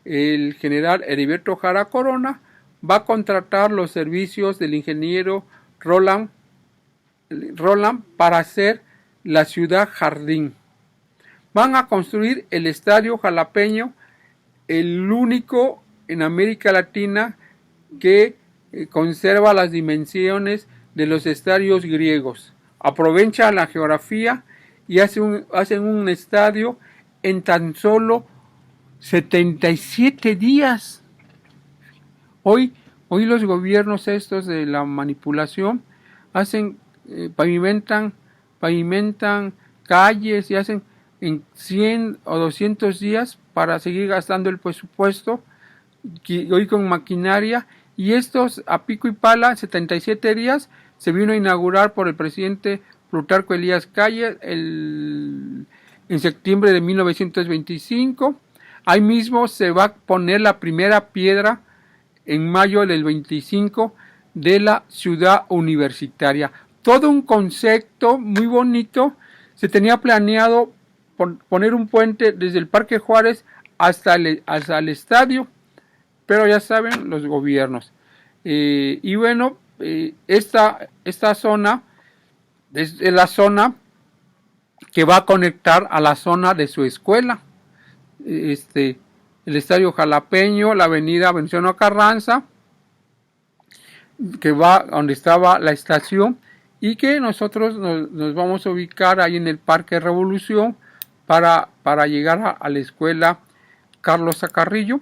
el general Heriberto Jara Corona, va a contratar los servicios del ingeniero Roland para hacer la ciudad jardín. Van a construir el estadio jalapeño, el único en América Latina que conserva las dimensiones de los estadios griegos. Aprovechan la geografía y hacen un estadio en tan solo 77 días. Hoy los gobiernos estos de la manipulación pavimentan calles y hacen en 100 o 200 días para seguir gastando el presupuesto, hoy con maquinaria, y estos a pico y pala, 77 días, se vino a inaugurar por el presidente Plutarco Elías Calles en septiembre de 1925. Ahí mismo se va a poner la primera piedra en mayo del 25 de la ciudad universitaria. Todo un concepto muy bonito. Se tenía planeado poner un puente desde el Parque Juárez hasta el estadio, pero ya saben los gobiernos. Y bueno, esta zona es la zona que va a conectar a la zona de su escuela. El estadio jalapeño, la avenida Venustiano Carranza, que va donde estaba la estación, y que nosotros nos vamos a ubicar ahí en el Parque Revolución para llegar a la escuela Carlos Carrillo,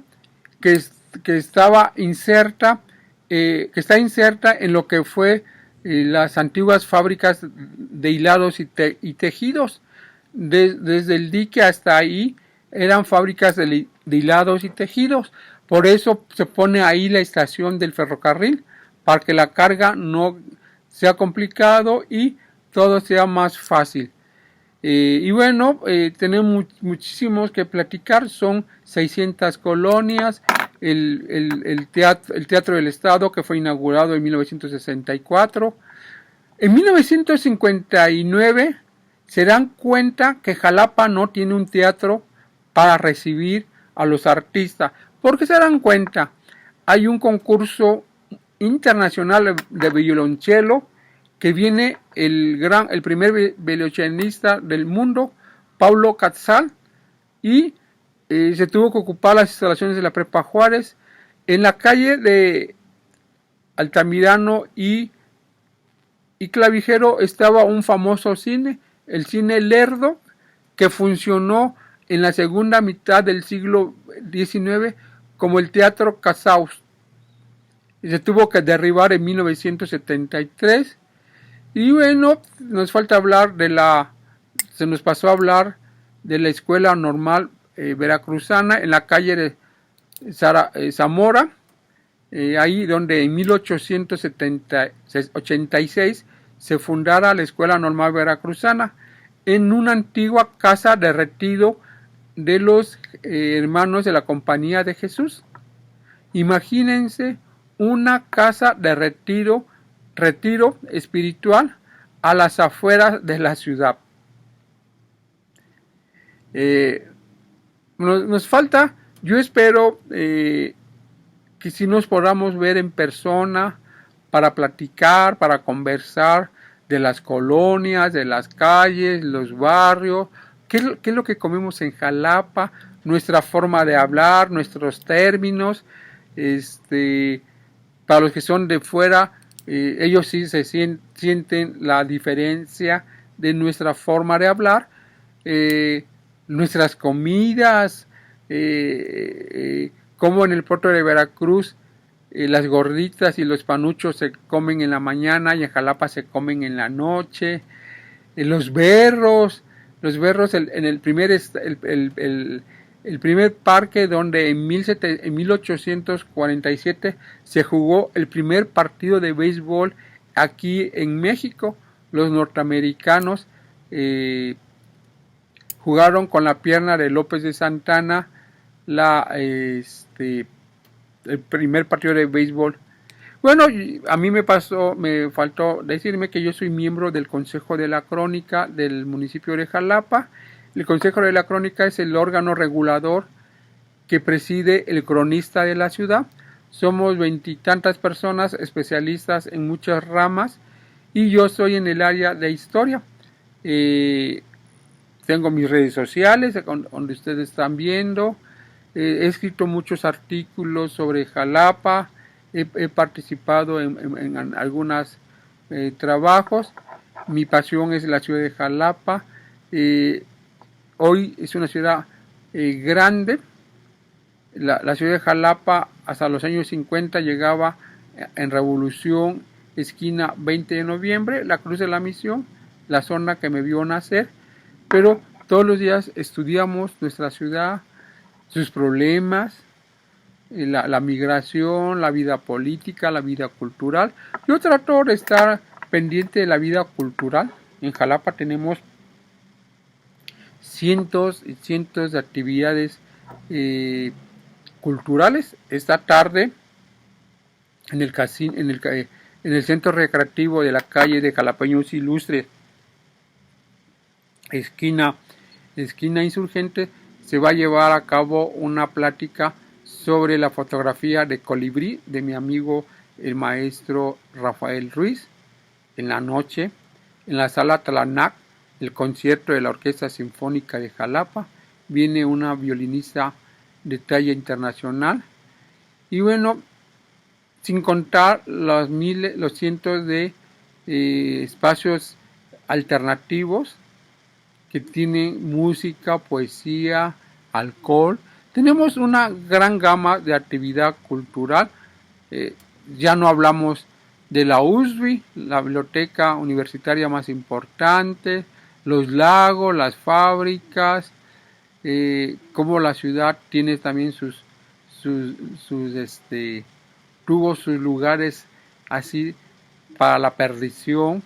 que está inserta en lo que fue las antiguas fábricas de hilados y tejidos. Desde el dique hasta ahí eran fábricas de hilados y tejidos. Por eso se pone ahí la estación del ferrocarril, para que la carga no sea complicado y todo sea más fácil. Y bueno, tenemos muchísimos que platicar, son 600 colonias, el Teatro del Estado, que fue inaugurado en 1964. En 1959 se dan cuenta que Jalapa no tiene un teatro para recibir a los artistas. ¿Por qué se dan cuenta? Hay un concurso internacional de violonchelo que viene el primer violonchelista del mundo, Paulo Quetzal, y se tuvo que ocupar las instalaciones de la Prepa Juárez. En la calle de Altamirano y Clavijero estaba un famoso cine, el cine Lerdo, que funcionó en la segunda mitad del siglo XIX como el Teatro Casaus. Y se tuvo que derribar en 1973. Y bueno, nos falta hablar se nos pasó a hablar de la Escuela Normal Veracruzana en la calle de Zamora, ahí donde en 1886 se fundara la Escuela Normal Veracruzana, en una antigua casa de retiro de los hermanos de la Compañía de Jesús. Imagínense una casa de retiro espiritual a las afueras de la ciudad. Nos falta, yo espero que si nos podamos ver en persona para platicar, para conversar de las colonias, de las calles, los barrios, qué es lo que comemos en Jalapa, nuestra forma de hablar, nuestros términos, para los que son de fuera, ellos sí se sienten la diferencia de nuestra forma de hablar, nuestras comidas, como en el puerto de Veracruz las gorditas y los panuchos se comen en la mañana y en Jalapa se comen en la noche, los berros en el primer parque donde en 1847 se jugó el primer partido de béisbol aquí en México. Los norteamericanos jugaron con la pierna de López de Santana el primer partido de béisbol. Bueno, a mí me faltó decirme que yo soy miembro del Consejo de la Crónica del municipio de Jalapa. El Consejo de la Crónica es el órgano regulador que preside el cronista de la ciudad. Somos 20 y tantas personas especialistas en muchas ramas y yo soy en el área de historia. Tengo mis redes sociales donde ustedes están viendo. He escrito muchos artículos sobre Jalapa. He participado en algunos trabajos. Mi pasión es la ciudad de Jalapa. Hoy es una ciudad grande. La ciudad de Jalapa hasta los años 50 llegaba en Revolución, esquina 20 de noviembre, la Cruz de la Misión, la zona que me vio nacer. Pero todos los días estudiamos nuestra ciudad, sus problemas, la migración, la vida política, la vida cultural. Yo trato de estar pendiente de la vida cultural. En Jalapa tenemos cientos y cientos de actividades culturales. Esta tarde en el centro recreativo de la calle de Jalapeños Ilustres, esquina Insurgente, se va a llevar a cabo una plática sobre la fotografía de colibrí de mi amigo el maestro Rafael Ruiz. En la noche, en la sala Tlanac, el concierto de la Orquesta Sinfónica de Jalapa, viene una violinista de talla internacional. Y bueno, sin contar los cientos de espacios alternativos que tienen música, poesía, alcohol. Tenemos una gran gama de actividad cultural. Ya no hablamos de la USB, la biblioteca universitaria más importante, los lagos, las fábricas, como la ciudad tiene también sus sus tuvo sus lugares así para la perdición,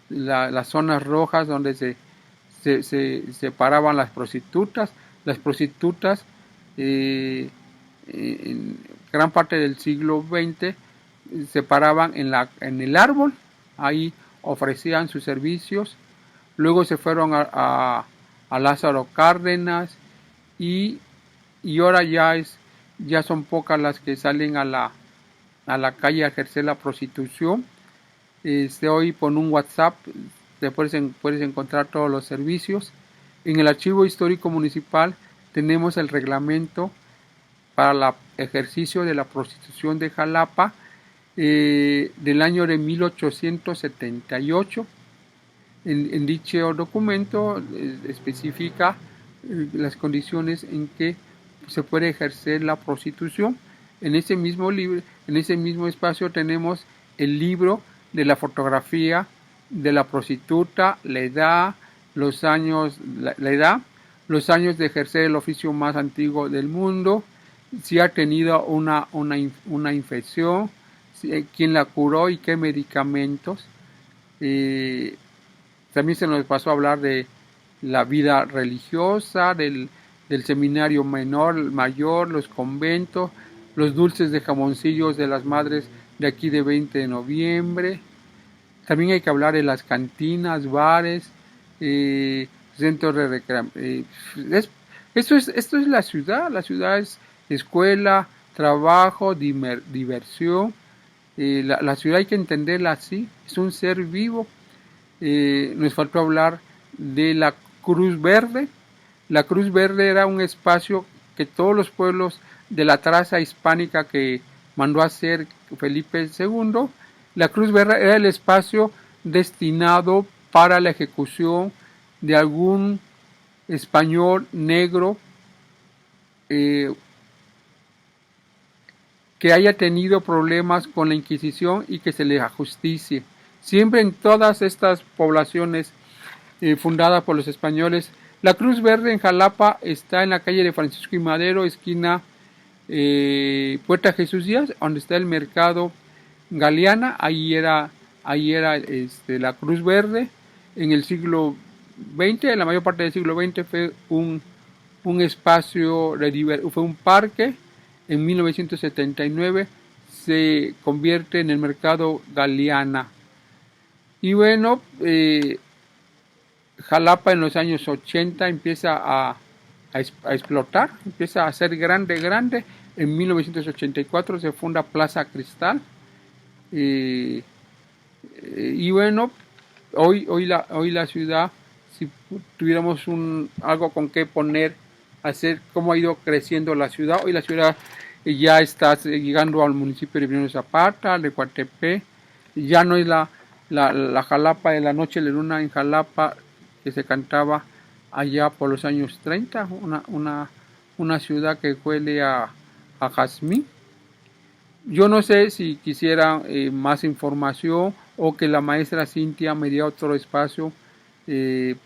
las zonas rojas donde se paraban las prostitutas. Las prostitutas en gran parte del siglo XX se paraban en el árbol, ahí ofrecían sus servicios. Luego se fueron a Lázaro Cárdenas y ahora ya son pocas las que salen a la calle a ejercer la prostitución. Hoy por un WhatsApp puedes encontrar todos los servicios. En el Archivo Histórico Municipal tenemos el reglamento para el ejercicio de la prostitución de Jalapa del año de 1878. En dicho documento especifica las condiciones en que se puede ejercer la prostitución. En ese mismo libro, en ese mismo espacio tenemos el libro de la fotografía de la prostituta, la edad, los años de ejercer el oficio más antiguo del mundo, si ha tenido una infección, quién la curó y qué medicamentos. También se nos pasó a hablar de la vida religiosa, del seminario mayor, los conventos, los dulces de jamoncillos de las madres de aquí de 20 de noviembre. También hay que hablar de las cantinas, bares, centros de recreación. Esto es la ciudad es escuela, trabajo, diversión. La ciudad hay que entenderla así, es un ser vivo. Nos faltó hablar de la Cruz Verde. La Cruz Verde era un espacio que todos los pueblos de la traza hispánica que mandó a hacer Felipe II, la Cruz Verde era el espacio destinado para la ejecución de algún español negro que haya tenido problemas con la Inquisición y que se le ajusticie. Siempre en todas estas poblaciones fundadas por los españoles, la Cruz Verde en Jalapa está en la calle de Francisco y Madero, esquina Puerta Jesús Díaz, donde está el mercado Galeana. Ahí era la Cruz Verde. En el siglo XX, en la mayor parte del siglo XX, fue un espacio, fue un parque. En 1979 se convierte en el mercado Galeana. Y bueno, Jalapa en los años 80 empieza a explotar, empieza a ser grande. En 1984 se funda Plaza Cristal. Y bueno, hoy la ciudad, si tuviéramos algo con qué poner, hacer cómo ha ido creciendo la ciudad. Hoy la ciudad ya está llegando al municipio de Emiliano Zapata, de Coatepec. Ya no es la Jalapa de la noche de luna en Jalapa que se cantaba allá por los años 30, una ciudad que huele a jazmín. Yo no sé si quisiera más información o que la maestra Cintia me diera otro espacio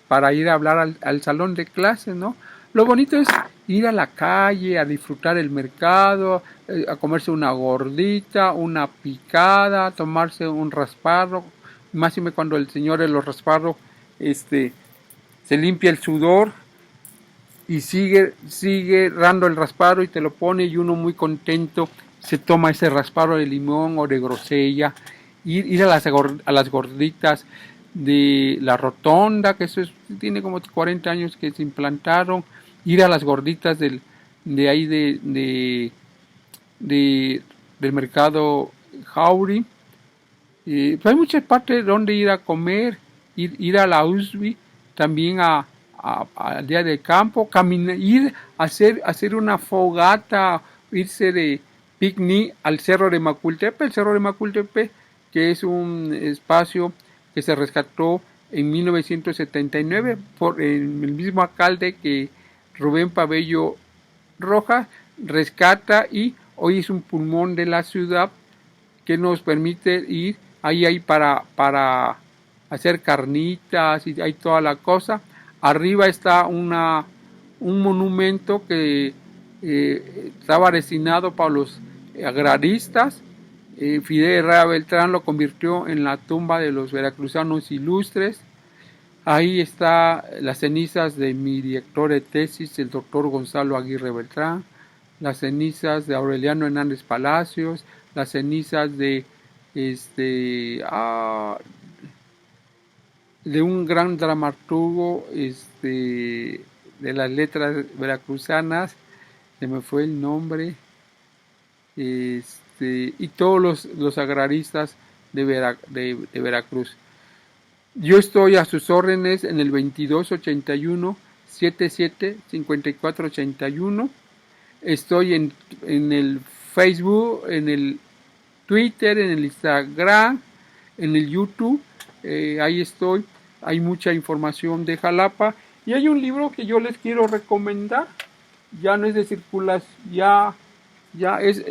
para ir a hablar al salón de clases, ¿no? Lo bonito es ir a la calle, a disfrutar el mercado, a comerse una gordita, una picada, tomarse un rasparro, máxime cuando el señor de los rasparros se limpia el sudor y sigue dando el rasparro y te lo pone, y uno muy contento se toma ese rasparro de limón o de grosella. Ir a las gorditas de la Rotonda, que tiene como 40 años que se implantaron. Ir a las gorditas del mercado Jauri. Pues hay muchas partes donde ir a comer, ir a la USB, también al día de campo, caminar, ir a hacer una fogata, irse de picnic al Cerro de Macultepec. El Cerro de Macultepec, que es un espacio que se rescató en 1979 por el mismo alcalde que Rubén Pabello Rojas rescata, y hoy es un pulmón de la ciudad que nos permite ir ahí para hacer carnitas y hay toda la cosa. Arriba está un monumento que estaba destinado para los agraristas. Fidel Herrera Beltrán lo convirtió en la tumba de los veracruzanos ilustres. Ahí está las cenizas de mi director de tesis, el doctor Gonzalo Aguirre Beltrán, las cenizas de Aureliano Hernández Palacios, las cenizas de un gran dramaturgo de las letras veracruzanas, se me fue el nombre, y todos los agraristas de Veracruz. Yo estoy a sus órdenes en el 2281 77 54 81. Estoy en el Facebook, en el Twitter, en el Instagram, en el YouTube. Ahí estoy. Hay mucha información de Jalapa. Y hay un libro que yo les quiero recomendar. Ya no es de circulación, ya es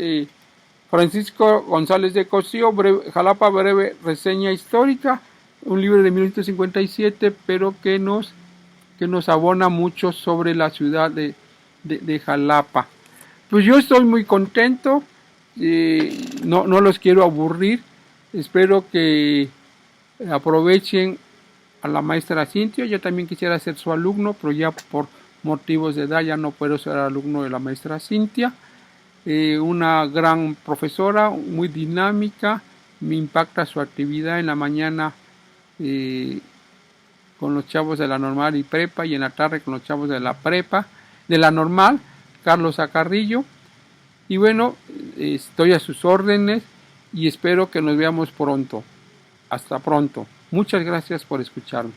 Francisco González de Cosío, Jalapa breve reseña histórica. Un libro de 1957, pero que nos abona mucho sobre la ciudad de Jalapa. Pues yo estoy muy contento, no los quiero aburrir, espero que aprovechen a la maestra Cintia. Yo también quisiera ser su alumno, pero ya por motivos de edad ya no puedo ser alumno de la maestra Cintia. Una gran profesora, muy dinámica, me impacta su actividad en la mañana con los chavos de la normal y prepa, y en la tarde con los chavos de la prepa, de la normal, Carlos Acarrillo. Y bueno, estoy a sus órdenes y espero que nos veamos pronto. Hasta pronto. Muchas gracias por escucharme.